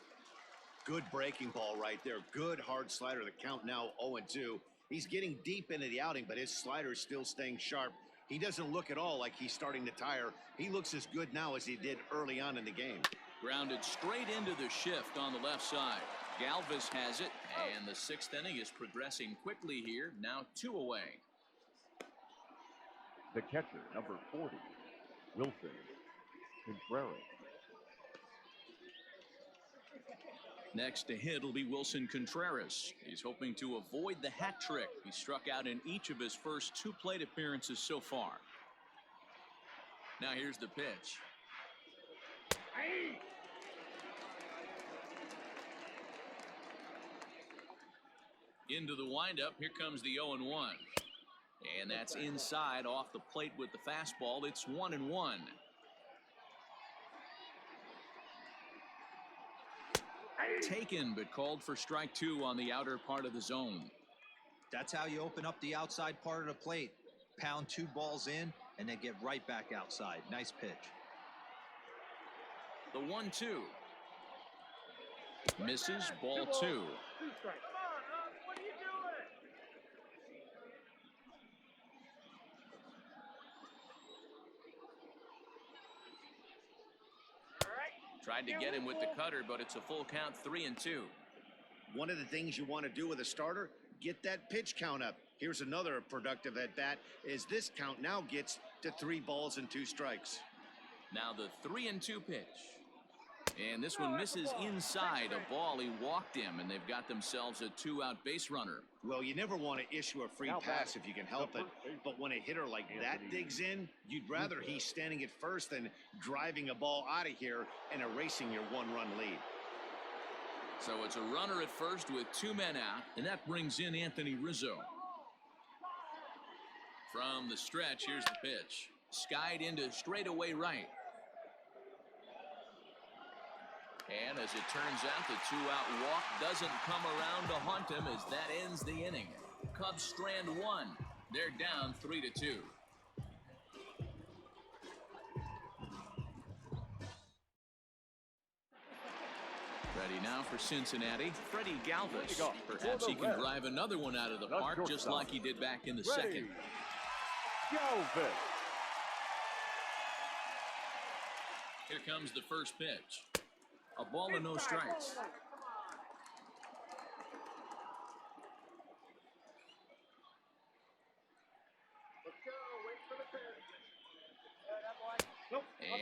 Good breaking ball right there. Good hard slider. The count now 0-2. He's getting deep into the outing, but his slider is still staying sharp. He doesn't look at all like he's starting to tire. He looks as good now as he did early on in the game. Grounded straight into the shift on the left side. Galvis has it, and the 6th inning is progressing quickly here. Now 2 away. the catcher, number 40, Wilson Contreras. Next to hit will be Wilson Contreras. He's hoping to avoid the hat trick. He struck out in each of his first 2 plate appearances so far. Now here's the pitch. Into the windup. Here comes the 0-1. And that's inside off the plate with the fastball. It's 1-1. Taken, but called for strike 2 on the outer part of the zone. That's how you open up the outside part of the plate. Pound 2 balls in and then get right back outside. Nice pitch. The 1-2. Misses, ball 2. Come on, what are you doing? All right. Tried to get him with the cutter, but it's a full count, 3-2. One of the things you want to do with a starter, get that pitch count up. Here's another productive at bat as this count now gets to 3 balls and 2 strikes. Now the 3-2 pitch. And this one misses inside a ball. He walked him, and they've got themselves a 2-out base runner. Well, you never want to issue a free pass if you can help it, but when a hitter like that digs in, you'd rather he's standing at first than driving a ball out of here and erasing your 1-run lead. So it's a runner at first with 2 men out, and that brings in Anthony Rizzo. From the stretch, here's the pitch. Skied into straightaway right. And as it turns out, the 2-out walk doesn't come around to haunt him as that ends the inning. Cubs strand 1. They're down 3-2. Ready now for Cincinnati, Freddie Galvis. Perhaps he can drive another one out of the park just like he did back in the second. Galvis. Here comes the first pitch. A ball and no strikes.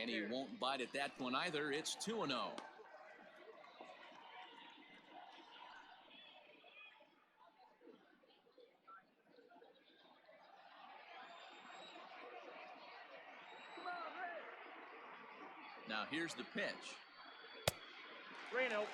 And he won't bite at that one either. It's 2-0. Now here's the pitch. Reno.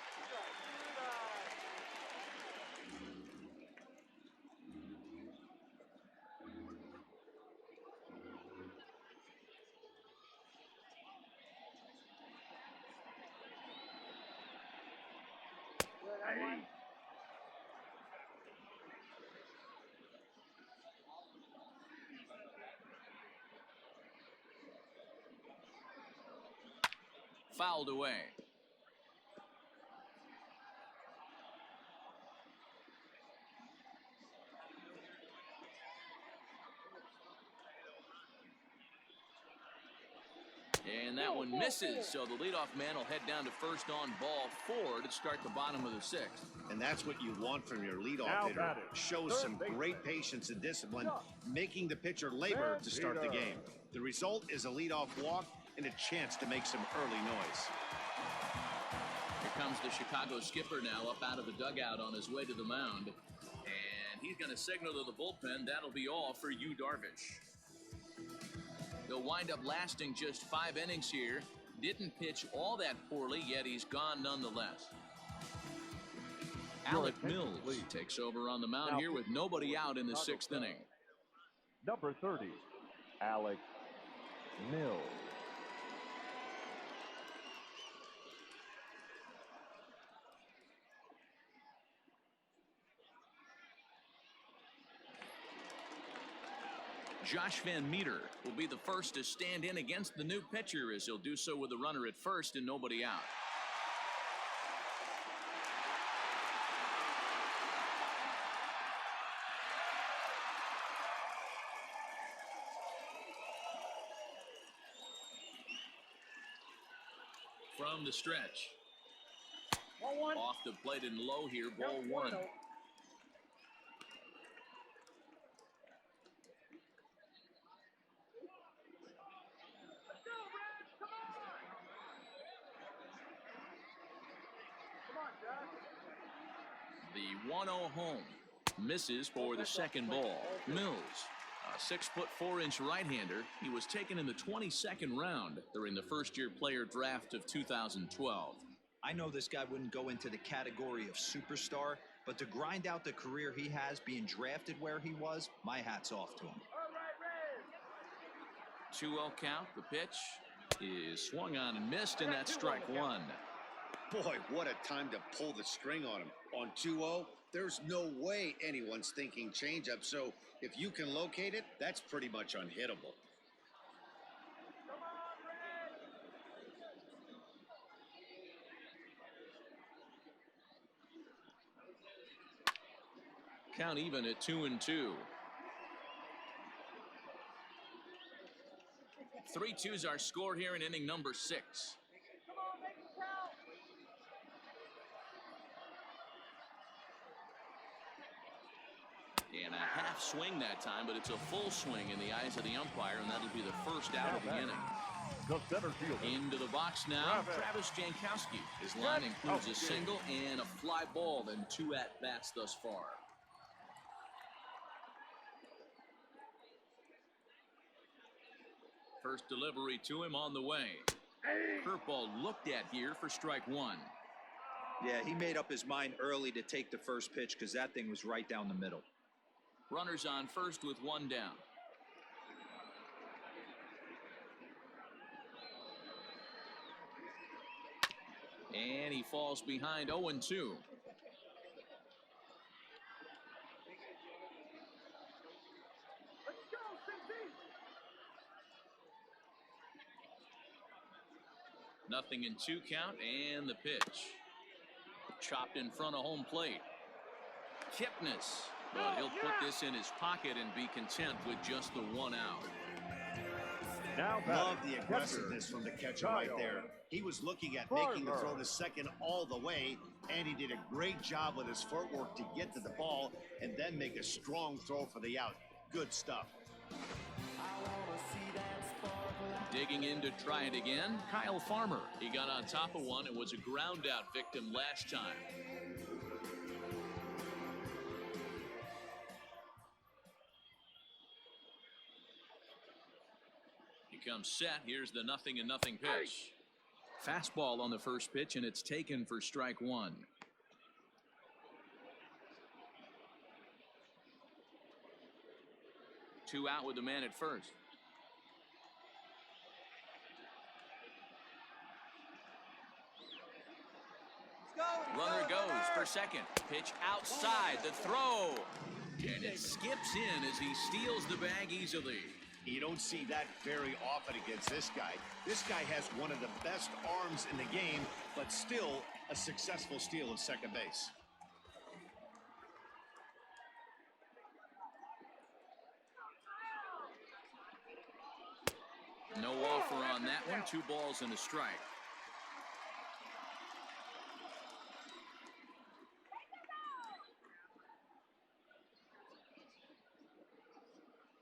Fouled away. And that one misses, so the leadoff man will head down to first on ball 4 to start the bottom of the 6th. And that's what you want from your leadoff hitter. Shows some great patience and discipline, making the pitcher labor to start the game. The result is a leadoff walk and a chance to make some early noise. Here comes the Chicago skipper now up out of the dugout on his way to the mound. And he's going to signal to the bullpen. That'll be all for Yu Darvish. He'll wind up lasting just 5 innings here. Didn't pitch all that poorly, yet he's gone nonetheless. Alec Mills takes over on the mound here with nobody out in the 6th inning. Number 30, Alec Mills. Josh Van Meter will be the first to stand in against the new pitcher as he'll do so with a runner at first and nobody out. From the stretch. Off the plate and low here, ball 1. The 1-0 home misses for the second ball. Mills, a 6'4" right-hander. He was taken in the 22nd round during the first-year player draft of 2012. I know this guy wouldn't go into the category of superstar, but to grind out the career he has being drafted where he was, my hat's off to him. 2-0 count. The pitch is swung on and missed, and that's strike 1. Boy, what a time to pull the string on him. On 2-0, there's no way anyone's thinking changeup, so if you can locate it, that's pretty much unhittable. Count even at 2-2. 3-2's our score here in inning number 6. And a half swing that time, but it's a full swing in the eyes of the umpire, and that'll be the first out of the inning. The center fielder. Into the box now, Travis Jankowski. His line includes a single and a fly ball and 2 at-bats thus far. First delivery to him on the way. Curveball looked at here for strike 1. Yeah, he made up his mind early to take the first pitch because that thing was right down the middle. Runners on first with one down. And he falls behind 0-2. Nothing in 2 count, and the pitch. Chopped in front of home plate. Kipnis, but he'll put this in his pocket and be content with just the 1 out. Now love the aggressiveness from the catcher right there. He was looking at making the throw to second all the way, and he did a great job with his footwork to get to the ball and then make a strong throw for the out. Good stuff. Digging in to try it again, Kyle Farmer. He got on top of one and was a ground out victim last time. He comes set. Here's the 0-0 pitch. Fastball on the first pitch, and it's taken for strike 1. Two out with the man at first. Runner goes for second. Pitch outside. The throw. And it skips in as he steals the bag easily. You don't see that very often against this guy. This guy has one of the best arms in the game, but still a successful steal of second base. No offer on that one. 2 balls and a strike.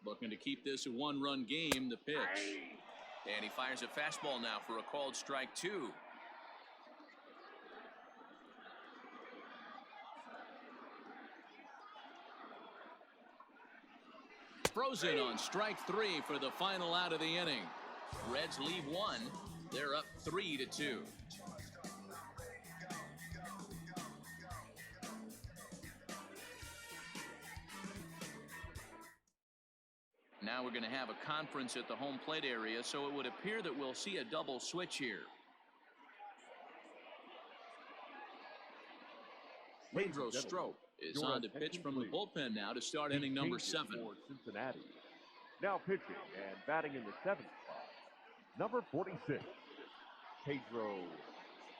Looking to keep this a 1-run game. The pitch. And he fires a fastball now for a called strike 2. Frozen on strike 3 for the final out of the inning. Reds leave 1. They're up 3-2. Now we're going to have a conference at the home plate area, so it would appear that we'll see a double switch here. Pedro Strop is on to pitch from the bullpen now to start inning number 7. For Cincinnati. Now pitching and batting in the 7th spot, number 46, Pedro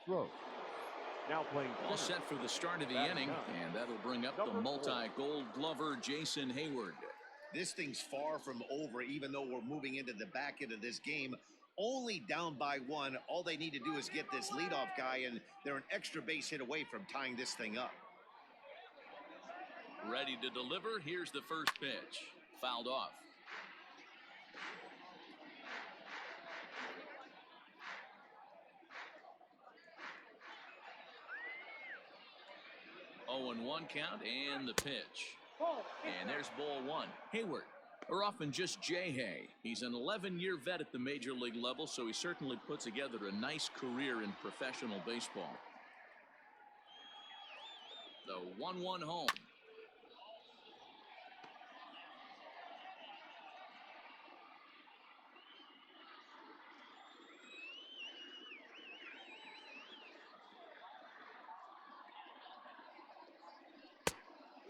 Strop. Now playing All set for the start of the inning, and that'll bring up the multi-gold glover Jason Hayward. This thing's far from over, even though we're moving into the back end of this game. Only down by 1. All they need to do is get this leadoff guy, and they're an extra base hit away from tying this thing up. Ready to deliver. Here's the first pitch. Fouled off. Oh, and 1 count, and the pitch. And there's ball 1. Hayward, or often just J-Hay. He's an 11-year vet at the major league level, so he certainly puts together a nice career in professional baseball. The 1-1 home.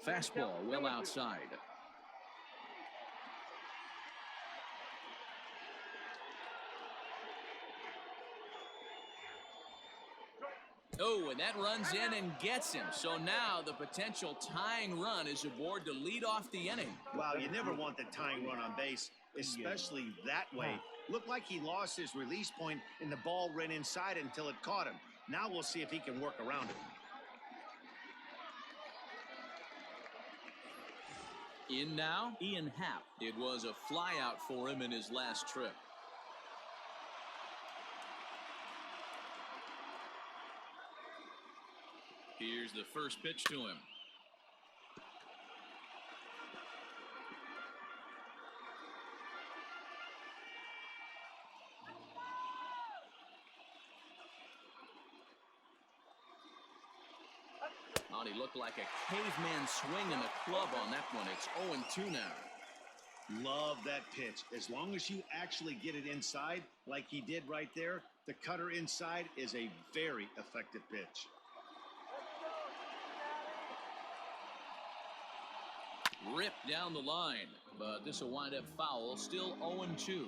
Fastball well outside. Oh, and that runs in and gets him. So now the potential tying run is aboard to lead off the inning. Wow, you never want the tying run on base, especially that way. Looked like he lost his release point and the ball ran inside until it caught him. Now we'll see if he can work around it. In now, Ian Happ. It was a flyout for him in his last trip. Here's the first pitch to him. looked like a caveman swinging the club on that one. It's 0-2 now. Love that pitch. As long as you actually get it inside, like he did right there, the cutter inside is a very effective pitch. Ripped down the line, but this will wind up foul. Still 0-2.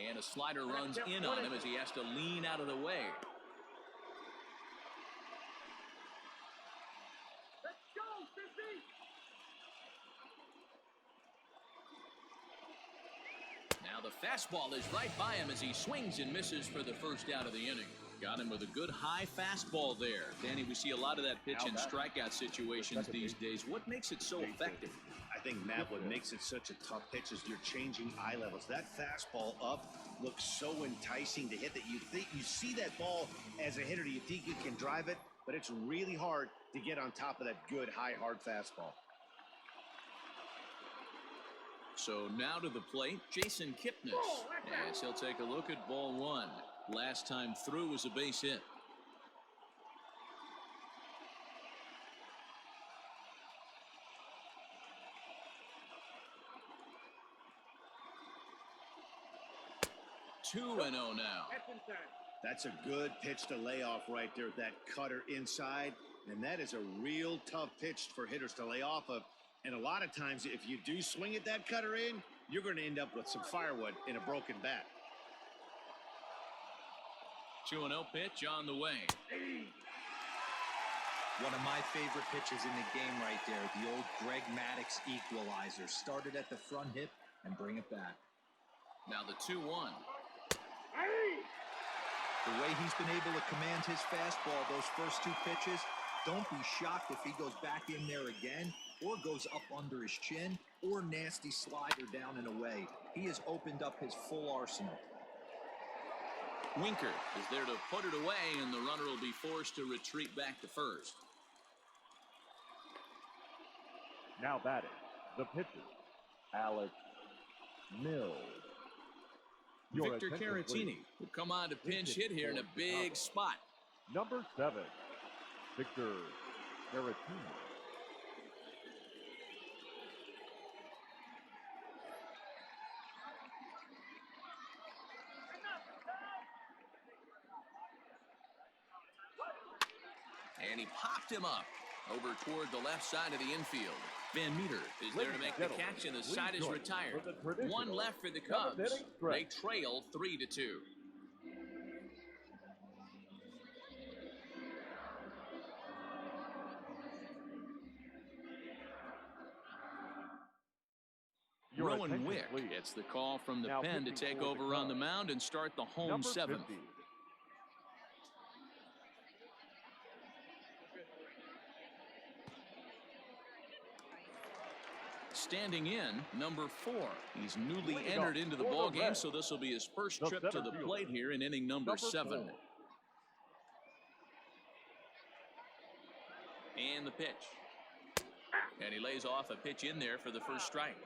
And a slider runs in on him as he has to lean out of the way. Let's go, Sissy! Now the fastball is right by him as he swings and misses for the first out of the inning. Got him with a good high fastball there. Danny, we see a lot of that pitch in strikeout situations these days. What makes it so effective? I think, Matt, what makes it such a tough pitch is you're changing eye levels. That fastball up looks so enticing to hit that you think you see that ball as a hitter. You think you can drive it, but it's really hard to get on top of that good, high, hard fastball. So now to the plate, Jason Kipnis, as he'll take a look at ball one. Last time through was a base hit. Two and 0 now. That's a good pitch to lay off right there, that cutter inside. And that is a real tough pitch for hitters to lay off of. And a lot of times, if you do swing at that cutter in, you're going to end up with some firewood in a broken bat. 2-0 pitch on the way. One of my favorite pitches in the game right there, the old Greg Maddux equalizer. Started at the front hip and bring it back. Now the 2-1. The way he's been able to command his fastball those first two pitches, don't be shocked if he goes back in there again or goes up under his chin or nasty slider down and away. He has opened up his full arsenal. Winker is there to put it away, and the runner will be forced to retreat back to first. Now batting, the pitcher, Alex Mills. Victor Caratini will come on to pinch hit here in a big spot. Number 7, Victor Caratini. And he popped him up over toward the left side of the infield. Van Meter is there to make the catch, and the side is retired. One left for the Cubs. They trail 3-2. Rowan Wick gets the call from the pen to take over on the mound and start the home seventh. Standing in, number 4. He's newly entered into the ball game, so this will be his first trip to the plate here in inning number 7. And the pitch. And he lays off a pitch in there for the first strike.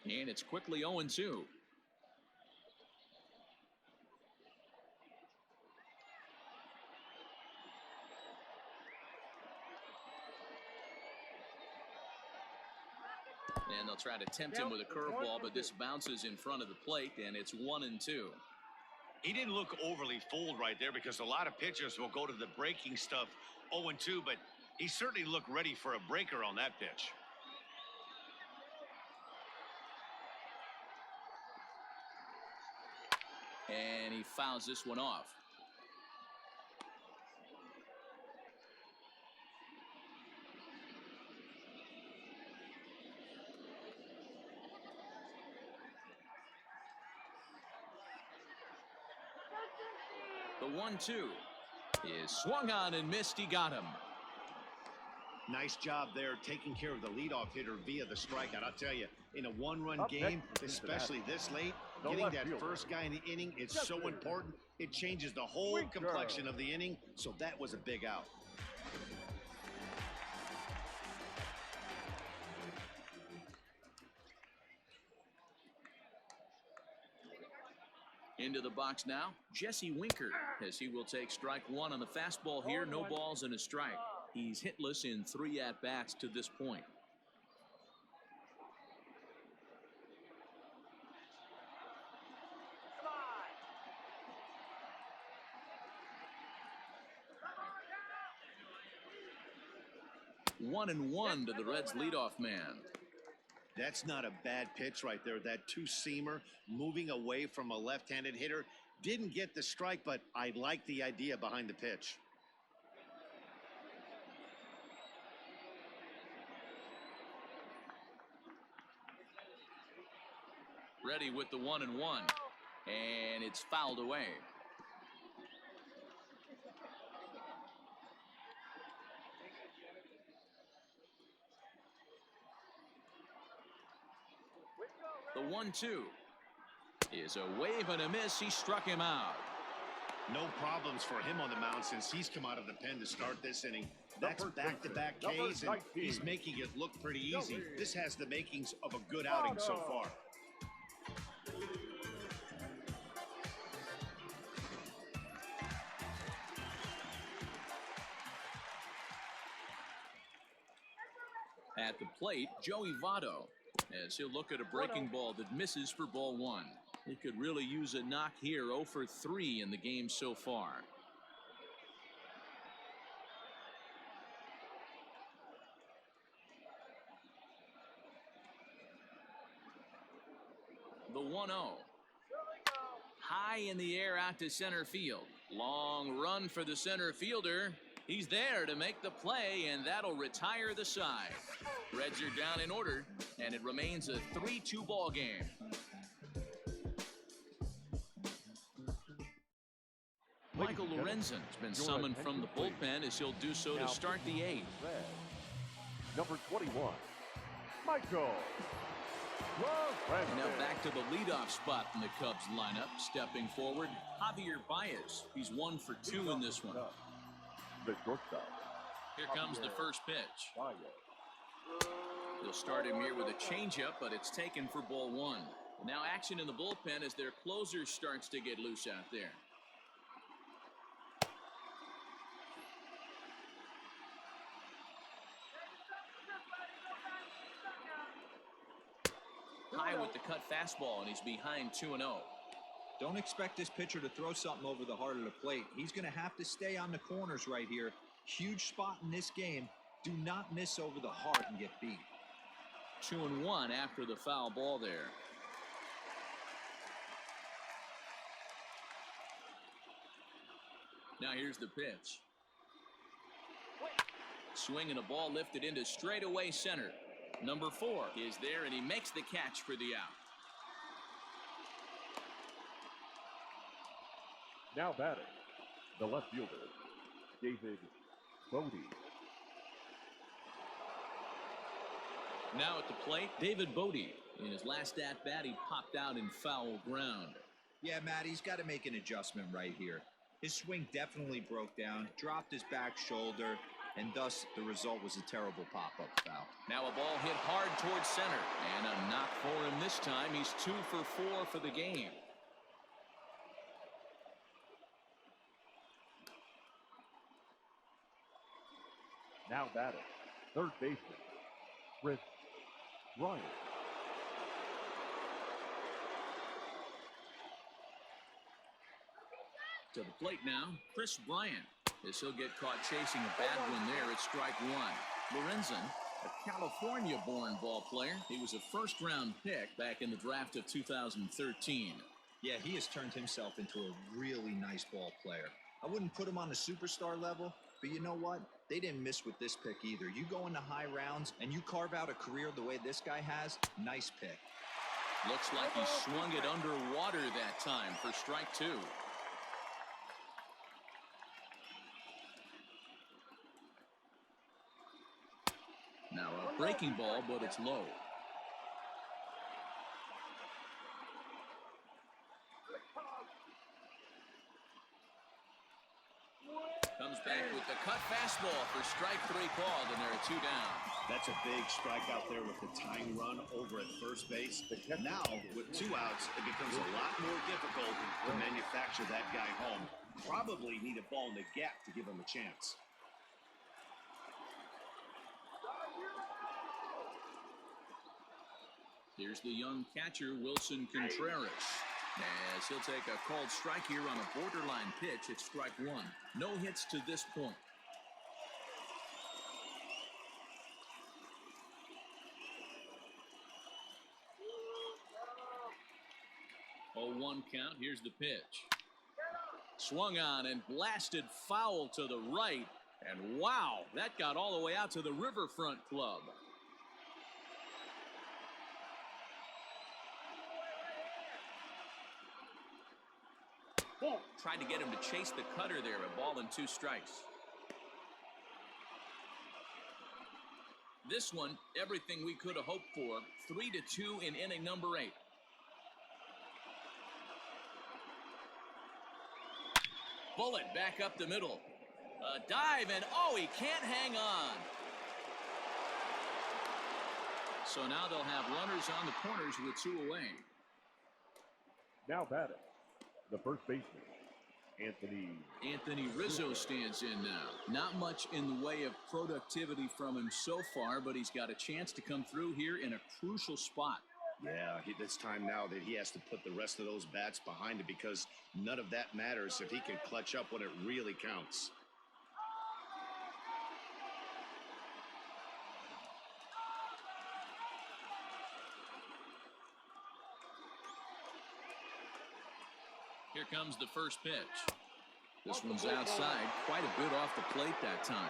And it's quickly 0-2. And they'll try to tempt him with a curveball, but this bounces in front of the plate, and it's 1-2. He didn't look overly fooled right there because a lot of pitchers will go to the breaking stuff 0-2, but he certainly looked ready for a breaker on that pitch. And he fouls this one off. The 1-2 is swung on and missed. He got him. Nice job there taking care of the leadoff hitter via the strikeout. I'll tell you, in a one-run game, especially this late, getting that first guy in the inning is so important. It changes the whole complexion of the inning, so that was a big out. Into the box now, Jesse Winker, as he will take strike one on the fastball here. No balls and a strike. He's hitless in 3 at-bats to this point. One and one to the Reds leadoff man. That's not a bad pitch right there. That two-seamer moving away from a left-handed hitter. Didn't get the strike, but I like the idea behind the pitch. Ready with the 1-1, and it's fouled away. The 1-2 is a wave and a miss. He struck him out. No problems for him on the mound since he's come out of the pen to start this inning. That's back-to-back Ks, and he's making it look pretty easy. This has the makings of a good outing so far. At the plate, Joey Votto, as he'll look at a breaking ball that misses for ball one. He could really use a knock here. 0 for 3 in the game so far. The 1-0. High in the air out to center field. Long run for the center fielder. He's there to make the play, and that'll retire the side. Reds are down in order, and it remains a 3-2 ball game. Michael Lorenzen's been summoned from the bullpen, as he'll do so to start the 8th. Number 21, Michael Lorenzen. And now back to the leadoff spot in the Cubs lineup. Stepping forward, Javier Baez. He's 1 for 2 in this one. The shortstop. Here comes the first pitch. They'll start him here with a changeup, but it's taken for ball one. Now action in the bullpen as their closer starts to get loose out there. High with the cut fastball, and he's behind 2-0. Don't expect this pitcher to throw something over the heart of the plate. He's going to have to stay on the corners right here. Huge spot in this game. Do not miss over the heart and get beat. 2-1 after the foul ball there. Now here's the pitch. Swing and a ball lifted into straightaway center. Number 4 is there, and he makes the catch for the out. Now batting, the left fielder, David Bodie. Now at the plate, David Bodie. In his last at-bat, he popped out in foul ground. Yeah, Matt, he's got to make an adjustment right here. His swing definitely broke down, dropped his back shoulder, and thus the result was a terrible pop-up foul. Now a ball hit hard towards center, and a knock for him this time. He's 2 for 4 for the game. Now batting, third baseman, Chris Bryant. To the plate now, Chris Bryant. As he'll get caught chasing a bad one there at strike one. Lorenzen, a California-born ball player. He was a first-round pick back in the draft of 2013. Yeah, he has turned himself into a really nice ball player. I wouldn't put him on the superstar level, but you know what? They didn't miss with this pick either. You go into high rounds and you carve out a career the way this guy has, nice pick. Looks like he swung it underwater that time for strike 2. Now a breaking ball, but it's low. Comes back with the cut fastball for strike 3 called, and there are 2 down. That's a big strike out there with the tying run over at first base. Now, with 2 outs, it becomes a lot more difficult to manufacture that guy home. Probably need a ball in the gap to give him a chance. Here's the young catcher, Wilson Contreras, as he'll take a called strike here on a borderline pitch. It's strike 1. No hits to this point. 0-1 count. Here's the pitch. Swung on and blasted foul to the right. And wow, that got all the way out to the Riverfront Club. Tried to get him to chase the cutter there. A ball and 2 strikes. This one, everything we could have hoped for. 3-2 in inning number 8. Bullet back up the middle. A dive, and oh, he can't hang on. So now they'll have runners on the corners with 2 away. Now batting, the first baseman, Anthony Rizzo stands in now. Not much in the way of productivity from him so far, but he's got a chance to come through here in a crucial spot. Yeah, it's time now that he has to put the rest of those bats behind him, because none of that matters if he can clutch up when it really counts. Here comes the first pitch. This one's outside, quite a bit off the plate that time.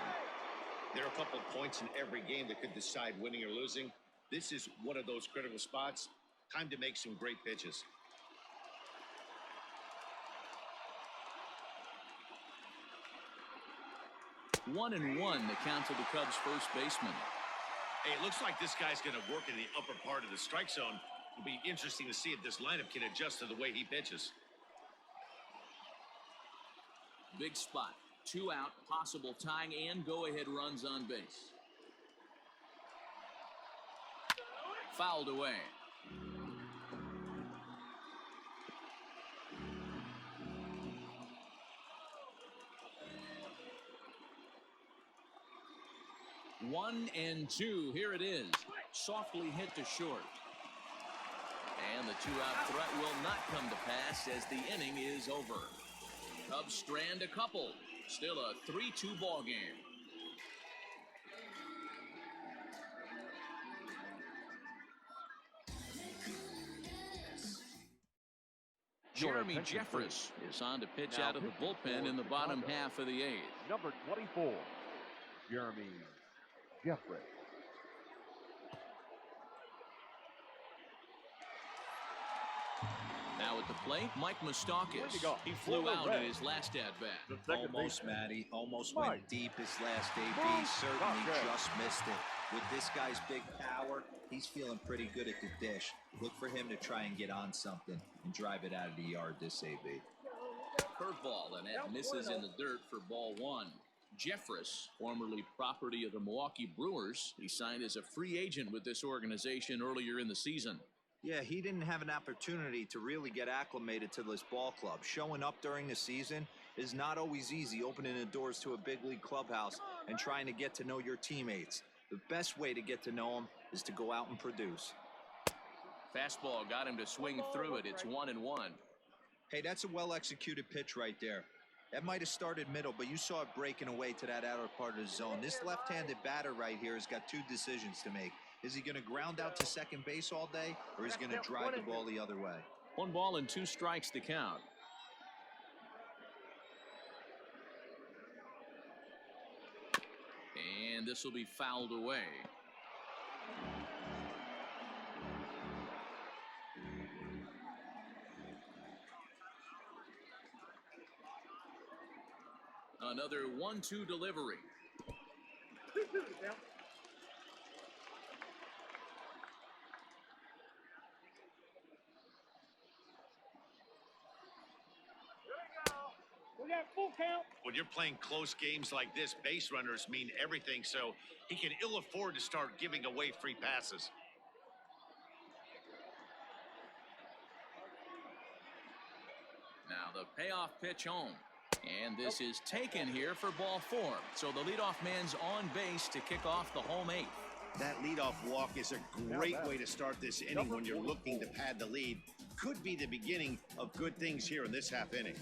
There are a couple of points in every game that could decide winning or losing. This is one of those critical spots. Time to make some great pitches. 1-1 the count to the Cubs first baseman. Hey, it looks like this guy's going to work in the upper part of the strike zone. It'll be interesting to see if this lineup can adjust to the way he pitches. Big spot. 2 out, possible tying and go-ahead runs on base. Fouled away. One and 2. Here it is. Softly hit to short. And the 2-out threat will not come to pass as the inning is over. Cubs strand a couple. Still a 3-2 ball game. Jeremy Jeffress is on to pitch out of the bullpen in the bottom half of the 8th. Number 24, Jeremy Jeffress. Now at the plate, Mike Moustakas. He flew out in his last at-bat. Almost, Matty. Almost went deep his last AB. Certainly just missed it. With this guy's big power, he's feeling pretty good at the dish. Look for him to try and get on something and drive it out of the yard this AB. Curveball, and that misses in the dirt for ball 1. Jeffress, formerly property of the Milwaukee Brewers, he signed as a free agent with this organization earlier in the season. Yeah, he didn't have an opportunity to really get acclimated to this ball club. Showing up during the season is not always easy, opening the doors to a big league clubhouse and trying to get to know your teammates. The best way to get to know them is to go out and produce. Fastball got him to swing through it. It's 1-1. Hey, that's a well-executed pitch right there. That might have started middle, but you saw it breaking away to that outer part of the zone. This left-handed batter right here has got 2 decisions to make. Is he going to ground out to second base all day, or is he going to drive the ball the other way? 1 ball and 2 strikes to count. And this will be fouled away. Another 1-2 delivery. When you're playing close games like this, base runners mean everything, so he can ill afford to start giving away free passes. Now the payoff pitch home. And this is taken here for ball 4. So the leadoff man's on base to kick off the home 8th. That leadoff walk is a great way to start this inning when you're looking to pad the lead. Could be the beginning of good things here in this half inning.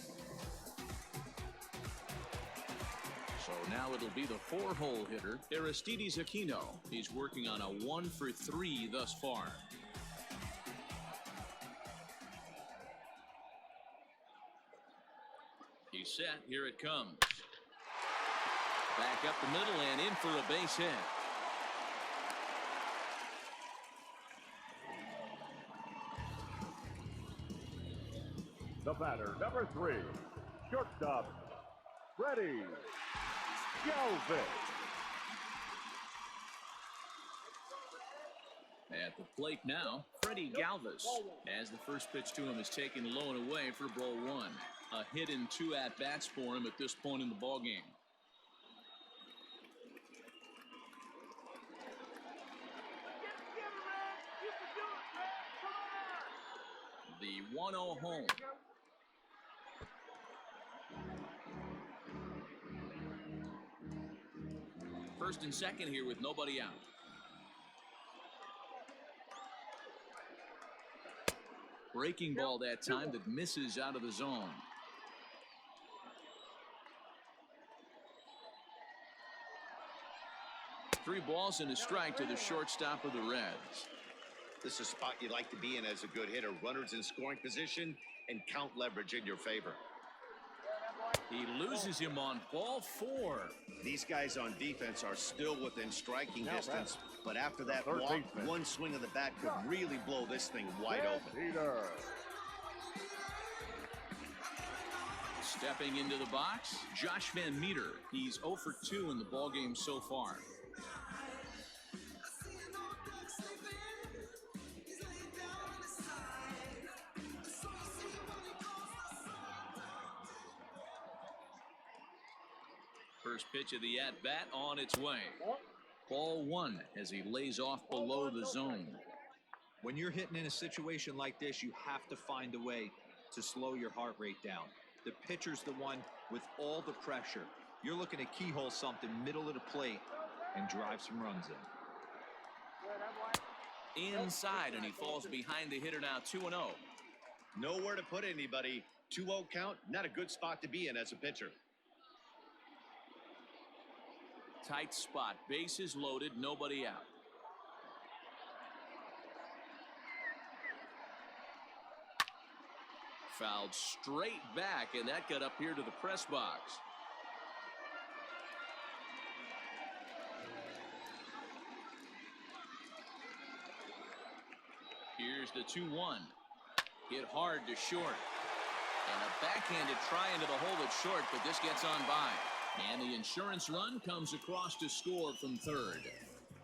So now it'll be the 4-hole hitter, Aristides Aquino. He's working on a 1-for-3 thus far. He's set. Here it comes. Back up the middle and in for a base hit. The batter, number 3, shortstop, Freddie Galvis. At the plate now, Freddie Galvis, as the first pitch to him is taken low and away for ball 1. A hit and 2 at-bats for him at this point in the ballgame. The 1-0 home. First and second here with nobody out. Breaking ball that time that misses out of the zone. Three balls and a strike to the shortstop of the Reds. This is a spot you like to be in as a good hitter. Runners in scoring position and count leverage in your favor. He loses him on ball 4. These guys on defense are still within striking distance, but after that walk, one swing of the bat could really blow this thing wide open. Stepping into the box, Josh Van Meter. He's 0 for 2 in the ballgame so far. First pitch of the at-bat on its way. Ball 1 as he lays off below the zone. When you're hitting in a situation like this, you have to find a way to slow your heart rate down. The pitcher's the one with all the pressure. You're looking to keyhole something middle of the plate and drive some runs in. Inside, and he falls behind the hitter now 2-0. Nowhere to put anybody. 2-0 count, not a good spot to be in as a pitcher. Tight spot, bases loaded, nobody out. Fouled straight back, and that got up here to the press box. Here's the 2-1. Hit hard to short. And a backhanded try into the hole at short, but this gets on by. And the insurance run comes across to score from third.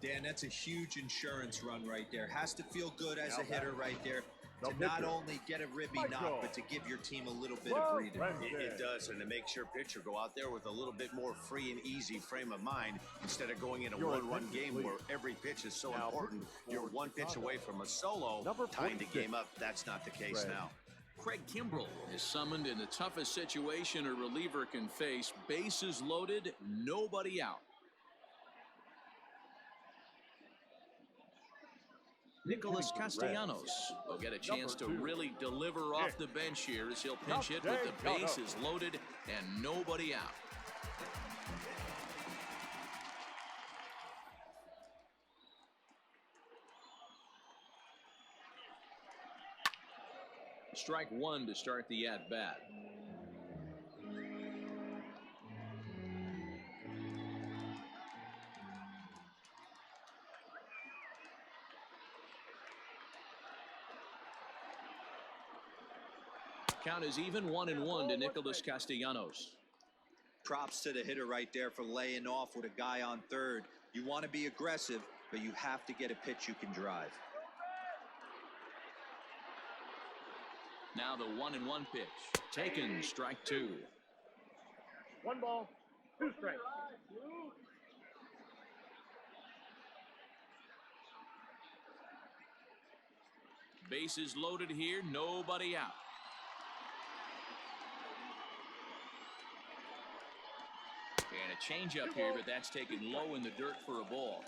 Dan, that's a huge insurance run right there. Has to feel good as a hitter right there to not only get a ribby knock, but to give your team a little bit of breathing. It does, and it makes your pitcher go out there with a little bit more free and easy frame of mind instead of going in a one-run game where every pitch is so important. You're one pitch away from a solo, tying the game up. That's not the case now. Craig Kimbrell is summoned in the toughest situation a reliever can face. Bases loaded, nobody out. Nicholas Castellanos will get a chance to really deliver off the bench here as he'll pinch hit with the bases loaded and nobody out. Strike 1 to start the at-bat. Count is even 1-1 to Nicholas Castellanos. Props to the hitter right there for laying off with a guy on third. You want to be aggressive, but you have to get a pitch you can drive. Now the 1-1 pitch. Taken, strike 2. 1 ball, 2 strikes. Bases loaded here, nobody out. And a changeup here, but that's taken low in the dirt for a ball.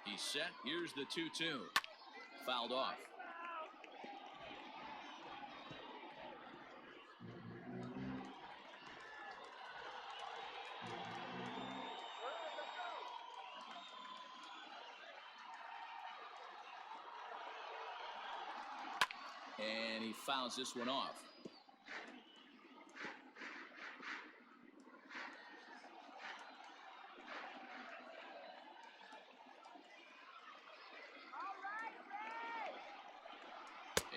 He's set. Here's the 2-2. Fouled off. And he fouls this one off.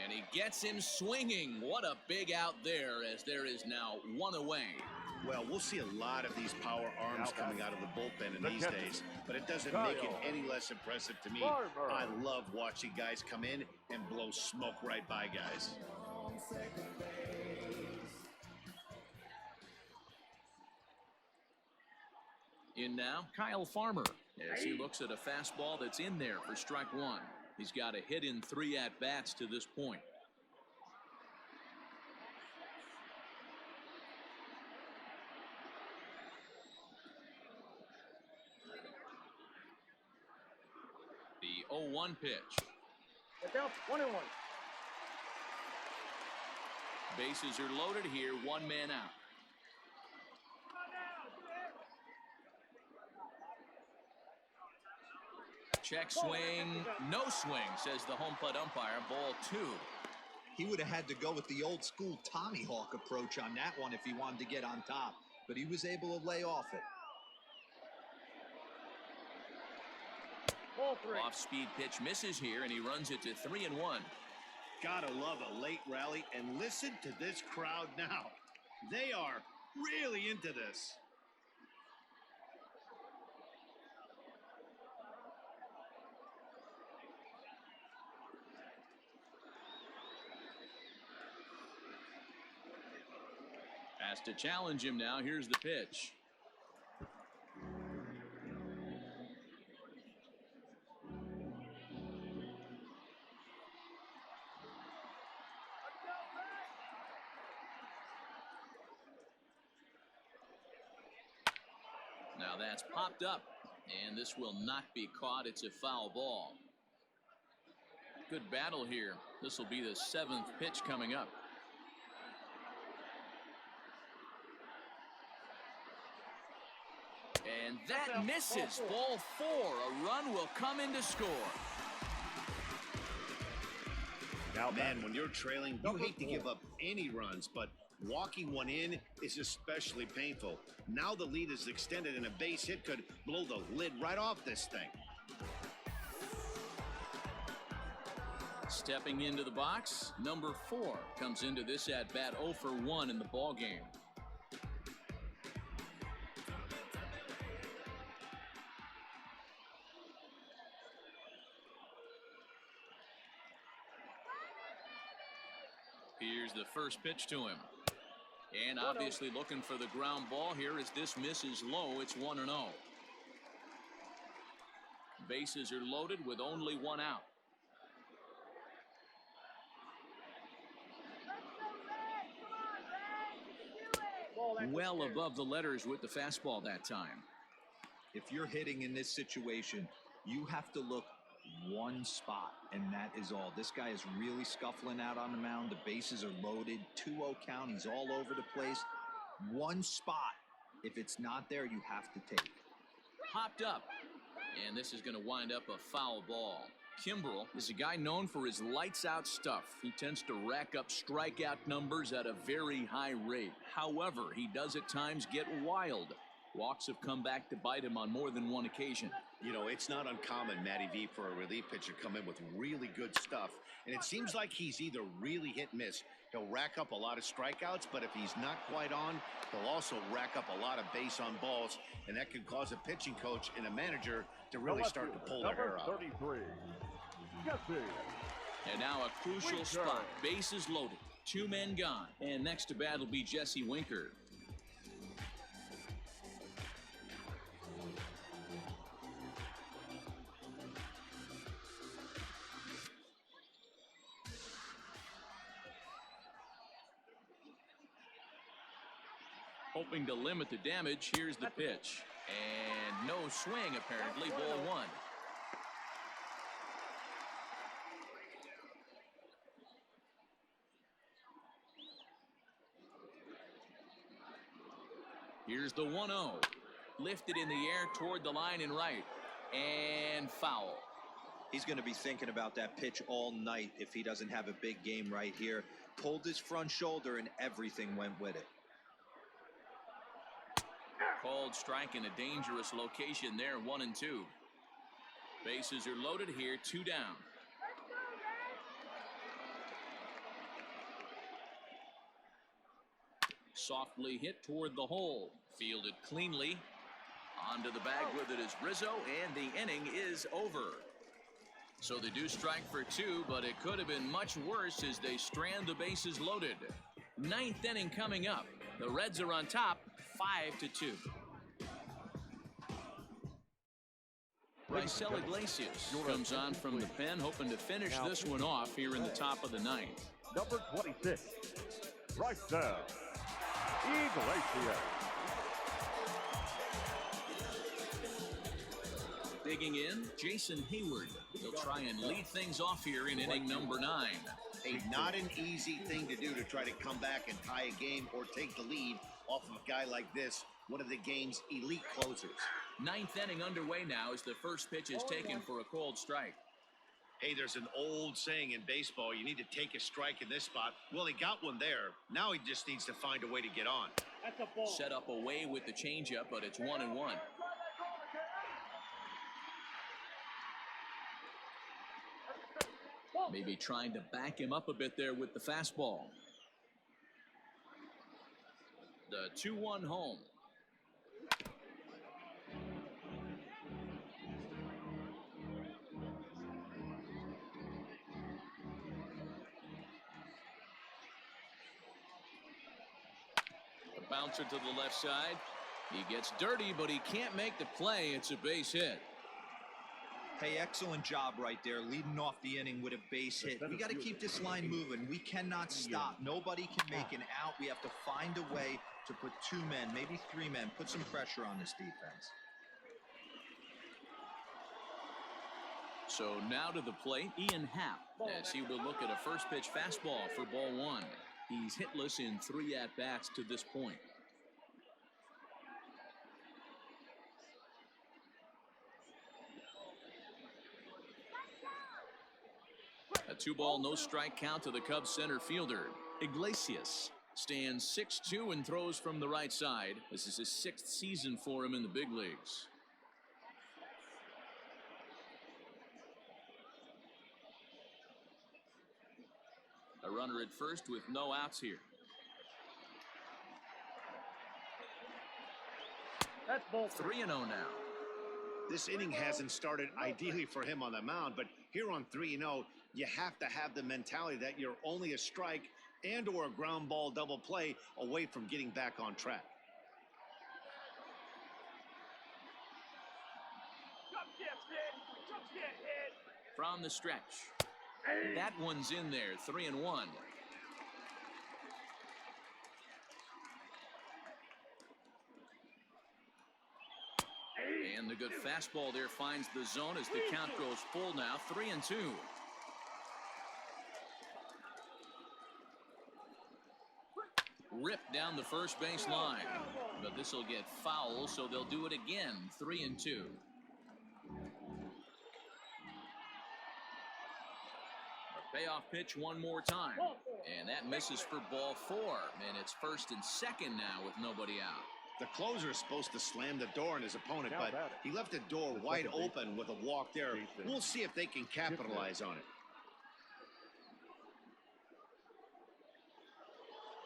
And he gets him swinging. What a big out there, as there is now 1 away. Well, we'll see a lot of these power arms coming out of the bullpen in these days, but it doesn't make it any less impressive to me. I love watching guys come in and blow smoke right by guys. In now, Kyle Farmer, as he looks at a fastball that's in there for strike 1. He's got a hit in 3 at-bats to this point. The 0-1 pitch. Look out, 1-1. Bases are loaded here, 1 man out. Check swing, no swing, says the home plate umpire. Ball 2. He would have had to go with the old school Tommy Hawk approach on that one if he wanted to get on top, but he was able to lay off it. Ball 3. Off-speed pitch misses here, and he runs it to 3-1. Gotta love a late rally, and listen to this crowd now. They are really into this. Has to challenge him now. Here's the pitch. Now that's popped up, and this will not be caught. It's a foul ball. Good battle here. This will be the 7th pitch coming up. And that misses. Ball 4. A run will come in to score. Now, man, when you're trailing, you hate to give up any runs, but walking one in is especially painful. Now the lead is extended, and a base hit could blow the lid right off this thing. Stepping into the box, number 4 comes into this at-bat 0 for 1 in the ball game. Here's the first pitch to him. And obviously looking for the ground ball here as this misses low. It's 1-0. Bases are loaded with only 1 out. Well above the letters with the fastball that time. If you're hitting in this situation, you have to look one spot, and that is all. This guy is really scuffling out on the mound. The bases are loaded. 2-0 count. He's all over the place. One spot. If it's not there, you have to take. Popped up. And this is going to wind up a foul ball. Kimbrel is a guy known for his lights-out stuff. He tends to rack up strikeout numbers at a very high rate. However, he does at times get wild. Walks have come back to bite him on more than one occasion. You know, it's not uncommon, Matty V, for a relief pitcher to come in with really good stuff. And it seems like he's either really hit and miss. He'll rack up a lot of strikeouts, but if he's not quite on, he'll also rack up a lot of base on balls. And that can cause a pitching coach and a manager to really start to pull their hair out. 33. Jesse And now a crucial spot. Bases loaded. 2 men gone. And next to bat will be Jesse Winker. Hoping to limit the damage. Here's the pitch. And no swing, apparently. Ball 1. Here's the 1-0. Lifted in the air toward the line and right. And foul. He's going to be thinking about that pitch all night if he doesn't have a big game right here. Pulled his front shoulder and everything went with it. Called strike in a dangerous location there. 1-2. Bases are loaded here. 2 down. Softly hit toward the hole. Fielded cleanly. Onto the bag with it is Rizzo, and the inning is over. So they do strike for 2, but it could have been much worse as they strand the bases loaded. 9th inning coming up. The Reds are on top, 5-2. Raisel Iglesias comes on from the pen, hoping to finish this one off here in the top of the 9th. Number 26, Raisel Iglesias. Digging in, Jason Hayward. He'll try and lead things off here in inning number 9. Hey, not an easy thing to do to try to come back and tie a game or take the lead off of a guy like this, one of the game's elite closers. 9th inning underway now as the first pitch is taken for a called strike. Hey, there's an old saying in baseball, you need to take a strike in this spot. Well, he got one there. Now he just needs to find a way to get on. Set up away with the changeup, but it's 1-1. Maybe trying to back him up a bit there with the fastball. The 2-1 home. A bouncer to the left side. He gets dirty, but he can't make the play. It's a base hit. Hey, excellent job right there, leading off the inning with a base hit. We got to keep this line moving. We cannot stop. Nobody can make an out. We have to find a way to put 2 men, maybe 3 men, put some pressure on this defense. So now to the plate, Ian Happ, as he will look at a first pitch fastball for ball 1. He's hitless in 3 at-bats to this point. A 2-ball, no strike count to the Cubs center fielder. Iglesias stands 6'2" and throws from the right side. This is his 6th season for him in the big leagues. A runner at first with no outs here. That's ball 3-0 now. This inning hasn't started ideally for him on the mound, but here on 3-0, you have to have the mentality that you're only a strike and or a ground ball double play away from getting back on track. From the stretch. That one's in there, 3-1. And the good fastball there finds the zone as the count goes full now, 3-2. Ripped down the first base line, but this will get foul, so they'll do it again, 3-2. A payoff pitch one more time, and that misses for ball 4, and it's 1st and 2nd now with nobody out. The closer is supposed to slam the door on his opponent, but he left the door wide open with a walk there. We'll see if they can capitalize on it.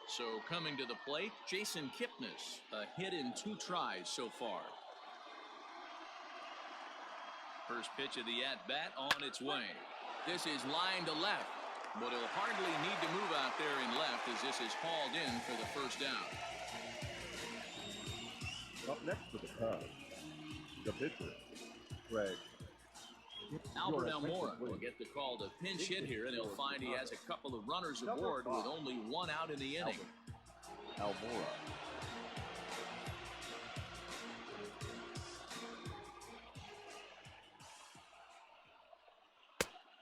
So coming to the plate, Jason Kipnis, a hit in 2 tries so far. First pitch of the at-bat on its way. This is line to left, but he'll hardly need to move out there in left as this is hauled in for the first down. Up next for the Cubs, the pitcher, Greg. Albert Almora will get the call to pinch hit here, and he'll find he has a couple of runners aboard with only one out in the inning. Almora.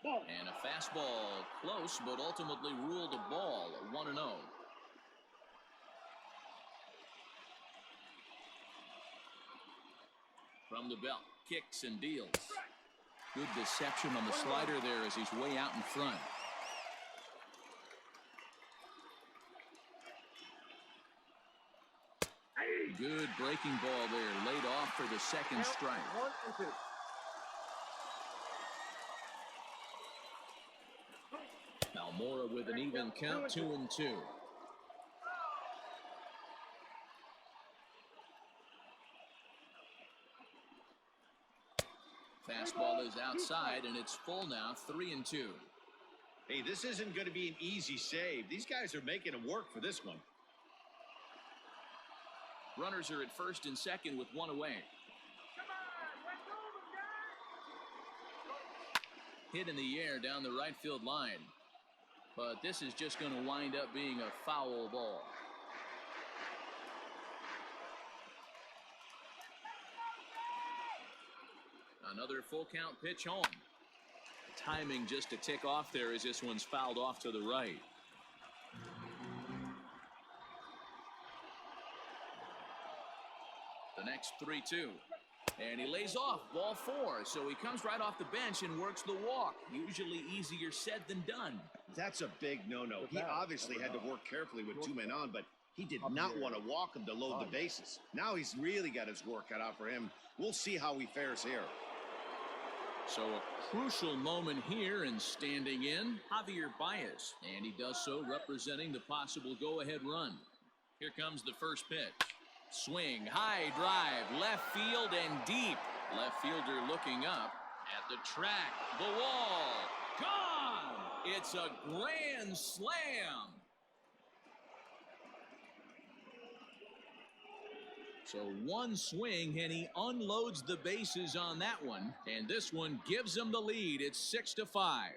And a fastball close, but ultimately ruled a ball, 1-0. From the belt, kicks and deals. Good deception on the slider there as he's way out in front. Good breaking ball there, laid off for the second strike. Almora with an even count, 2-2. Fastball is outside, and it's full now, 3-2. Hey, this isn't going to be an easy save. These guys are making them work for this one. Runners are at first and second with one away. Hit in the air down the right field line. But this is just going to wind up being a foul ball. Another full count pitch home. Timing just to tick off there as this one's fouled off to the right. The next 3-2. And he lays off, ball 4. So he comes right off the bench and works the walk. Usually easier said than done. That's a big no-no. He obviously had to work carefully with 2 men on, but he did not want to walk him to load the bases. Now he's really got his work cut out for him. We'll see how he fares here. So a crucial moment here, and standing in, Javier Baez. And he does so representing the possible go-ahead run. Here comes the first pitch. Swing, high drive, left field and deep. Left fielder looking up at the track. The wall, gone! It's a grand slam. So one swing, and he unloads the bases on that one. And this one gives him the lead. It's 6-5.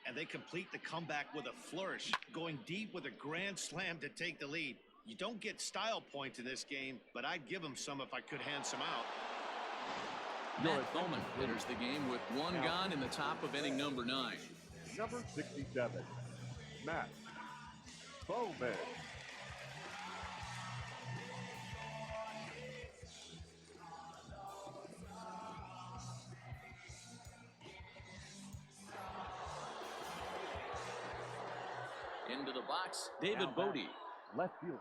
And they complete the comeback with a flourish, going deep with a grand slam to take the lead. You don't get style points in this game, but I'd give them some if I could hand some out. Matt Bowman enters the game with one gone in the top of inning number 9. Number 67, Matt Bowman. Into the box, David Bodie. Left fielder.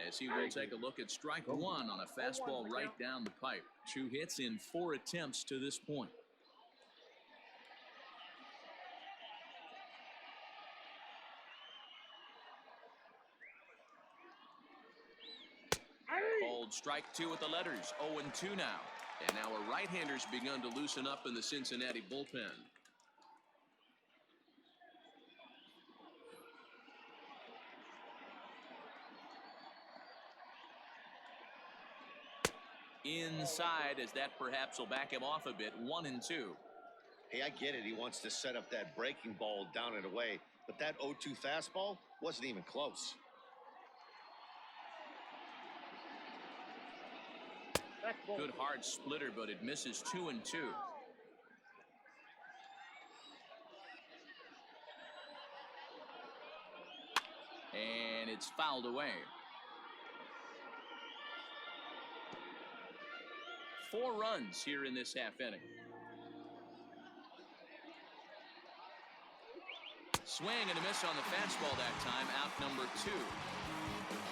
As he will take a look at strike 1 on a fastball right down the pipe. 2 hits in 4 attempts to this point. Called strike 2 with the letters. 0-2 now. And now a right-hander's begun to loosen up in the Cincinnati bullpen. Inside, as that perhaps will back him off a bit. 1-2. Hey, I get it. He wants to set up that breaking ball down and away, but that 0-2 fastball wasn't even close. Good hard splitter, but it misses. 2-2. And it's fouled away. 4 runs here in this half inning. Swing and a miss on the fastball that time. Out number 2.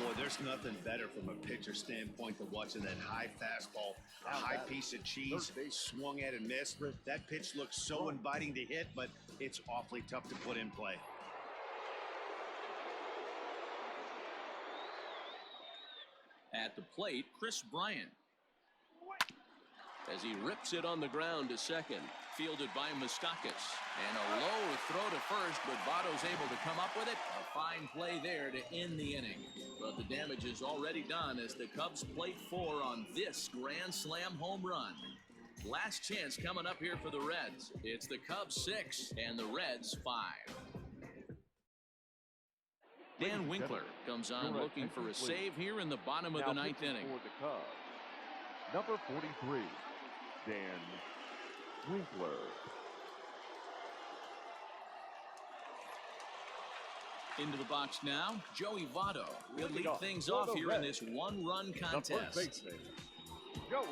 Boy, There's nothing better from a pitcher standpoint than watching that high fastball, a high piece of cheese, swung at and missed. That pitch looks so inviting to hit, but it's awfully tough to put in play. At the plate, Chris Bryant. As he rips it on the ground to second, fielded by Moustakas. And a low throw to first, but Votto's able to come up with it. A fine play there to end the inning. But the damage is already done as the Cubs plate 4 on this grand slam home run. Last chance coming up here for the Reds. It's the Cubs 6 and the Reds 5. Dan Winkler comes on looking for a save here in the bottom of the ninth inning. For the Cubs, number 43, Dan Winkler. Into the box now, Joey Votto will lead things off here in this one-run contest. Joey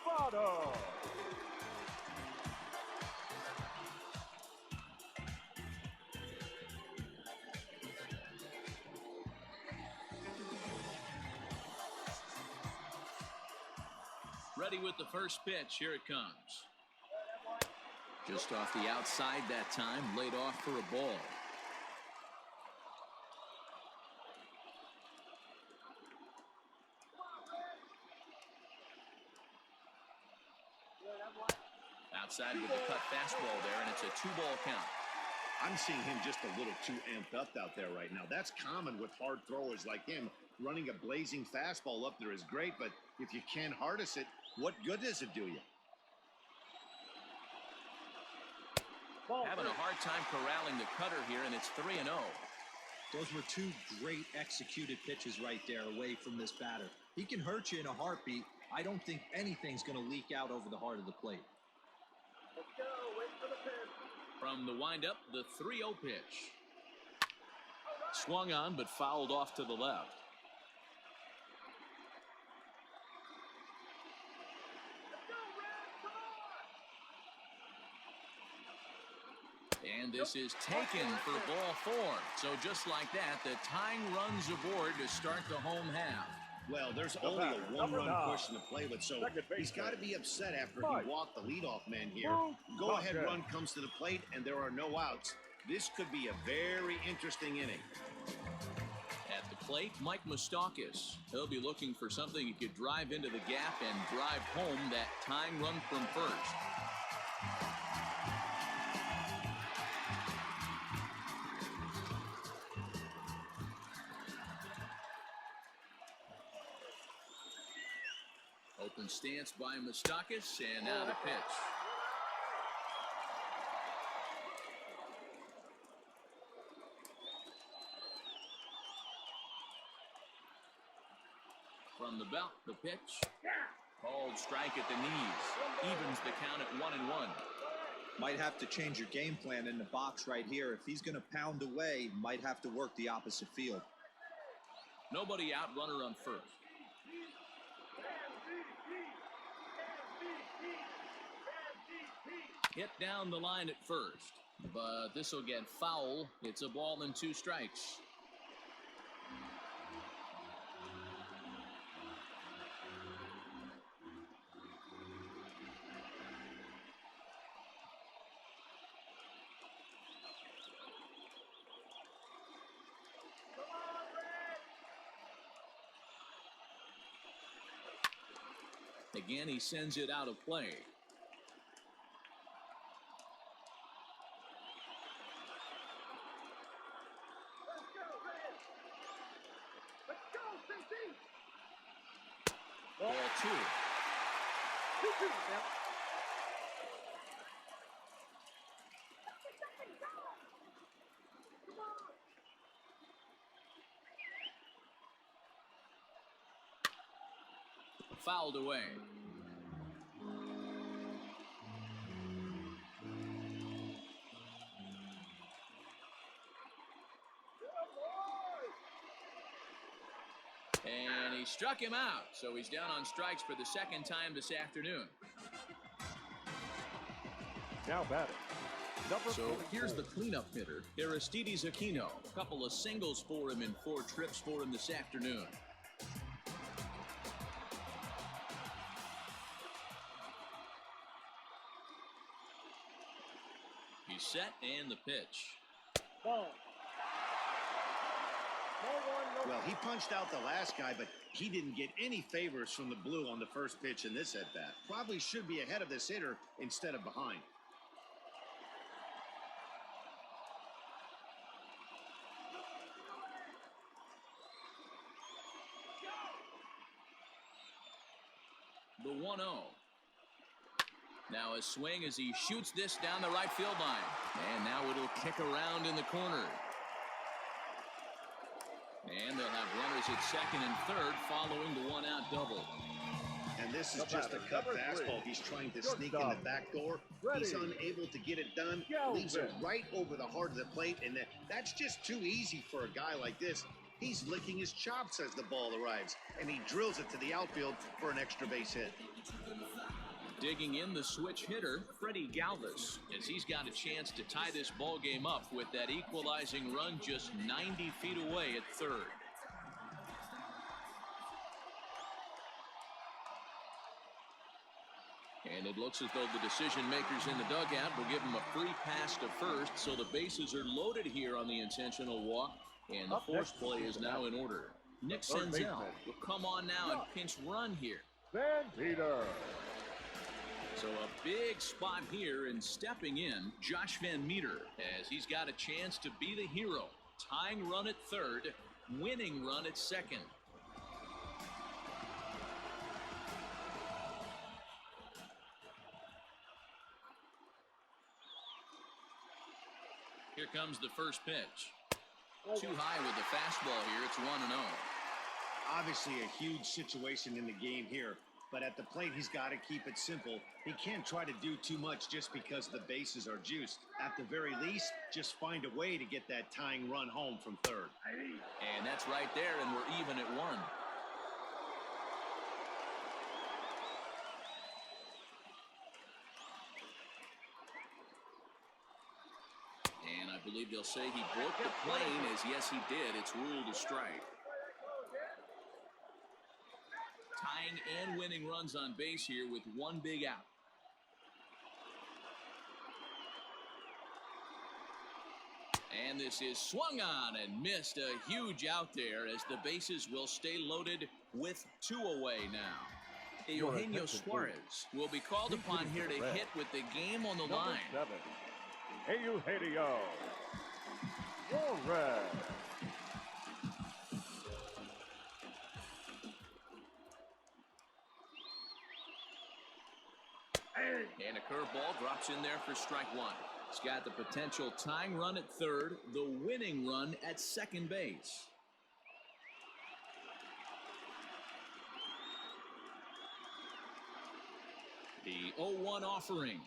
Votto. Ready with the first pitch. Here it comes. Just off the outside that time, laid off for a ball. Outside with the cut fastball there, and it's a 2-ball count. I'm seeing him just a little too amped up out there right now. That's common with hard throwers like him. Running a blazing fastball up there is great, but if you can't harness it, what good does it do you? Having a hard time corralling the cutter here, and it's 3-0. Those were two great executed pitches right there away from this batter. He can hurt you in a heartbeat. I don't think anything's going to leak out over the heart of the plate. Let's go. Wait for the pitch. From the windup, the 3-0 pitch. Swung on, but fouled off to the left. And this is taken for ball 4. So just like that, the tying runs aboard to start the home half. Well, there's only a one-run question to play with, so he's got to be upset after he walked the leadoff man here. Go-ahead run comes to the plate, and there are no outs. This could be a very interesting inning. At the plate, Mike Moustakas. He'll be looking for something he could drive into the gap and drive home that tying run from first. Open stance by Moustakas, and now the pitch. From the belt, the pitch. Called strike at the knees. Evens the count at 1-1. Might have to change your game plan in the box right here. If he's going to pound away, might have to work the opposite field. Nobody out, runner on first. Hit down the line at first, but this will get foul. It's a ball and 2 strikes. Again, he sends it out of play. Ball 2. Fouled away. And he struck him out, so he's down on strikes for the second time this afternoon. Now batting, So here's the cleanup hitter, Aristides Aquino. A couple of singles for him in 4 trips for him this afternoon. He's set and the pitch. Ball. Well, he punched out the last guy, but he didn't get any favors from the blue on the first pitch in this at-bat. Probably should be ahead of this hitter instead of behind. The 1-0. Now a swing as he shoots this down the right field line. And now it'll kick around in the corner. And they'll have runners at second and third following the 1-out double. And this is just a cut fastball. He's trying to sneak in the back door. He's unable to get it done. Leaves it right over the heart of the plate. And that's just too easy for a guy like this. He's licking his chops as the ball arrives. And he drills it to the outfield for an extra base hit. Digging in the switch hitter, Freddie Galvis, as he's got a chance to tie this ball game up with that equalizing run just 90 feet away at third. And it looks as though the decision makers in the dugout will give him a free pass to first, so the bases are loaded here on the intentional walk, and the force play is now in order. Nick Senzel will come on now and pinch run here. Van Meter. So a big spot here, and stepping in, Josh Van Meter, as he's got a chance to be the hero. Tying run at third, winning run at second. Here comes the first pitch. Too high with the fastball here. It's 1-0. Obviously a huge situation in the game here. But at the plate, he's got to keep it simple. He can't try to do too much just because the bases are juiced. At the very least, just find a way to get that tying run home from third. And that's right there, and we're even at 1. And I believe they'll say he broke the plane, as yes, he did. It's ruled a strike. Tying and winning runs on base here with one big out. And this is swung on and missed. A huge out there as the bases will stay loaded with 2 away now. Eugenio Suarez will be called upon here to hit with the game on the line. Eugenio Suarez. And a curveball drops in there for strike 1. He's got the potential tying run at third, the winning run at second base. The 0-1 offering.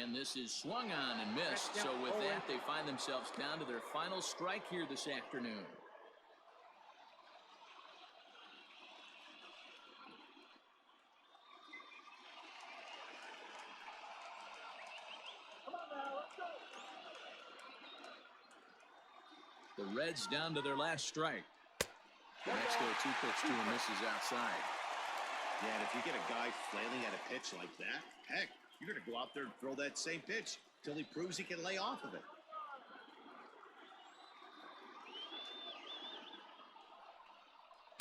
And this is swung on and missed. So with that, they find themselves down to their final strike here this afternoon. The Reds down to their last strike. Next 0-2 pitch to him, misses outside. Yeah, and if you get a guy flailing at a pitch like that, heck, you're going to go out there and throw that same pitch till he proves he can lay off of it.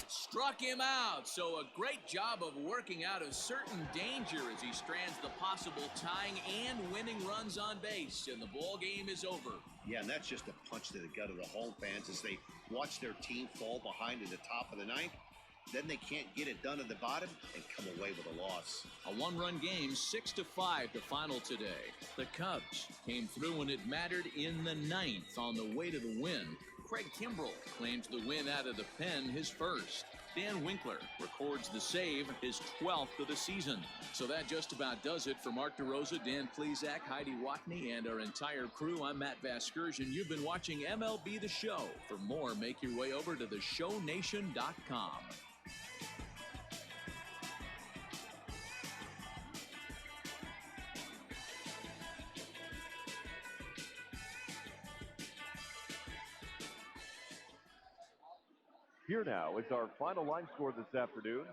Struck him out. So a great job of working out a certain danger as he strands the possible tying and winning runs on base. And the ball game is over. Yeah, and that's just a punch to the gut of the home fans as they watch their team fall behind in the top of the ninth. Then they can't get it done at the bottom and come away with a loss. A one-run game, 6-5 the final today. The Cubs came through when it mattered in the ninth on the way to the win. Craig Kimbrell claims the win out of the pen, his first. Dan Winkler records the save, his 12th of the season. So that just about does it for Mark DeRosa, Dan Plesac, Heidi Watney, and our entire crew. I'm Matt Vasgersian. You've been watching MLB The Show. For more, make your way over to theshownation.com. Here now is our final line score this afternoon.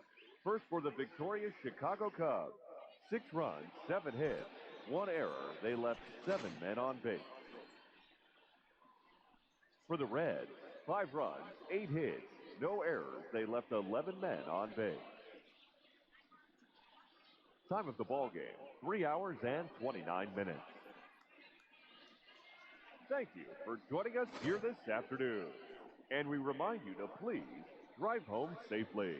First for the victorious Chicago Cubs. 6 runs, 7 hits, 1 error. They left 7 men on base. For the Reds, 5 runs, 8 hits, no errors. They left 11 men on base. Time of the ball game, 3 hours and 29 minutes. Thank you for joining us here this afternoon. And we remind you to please drive home safely.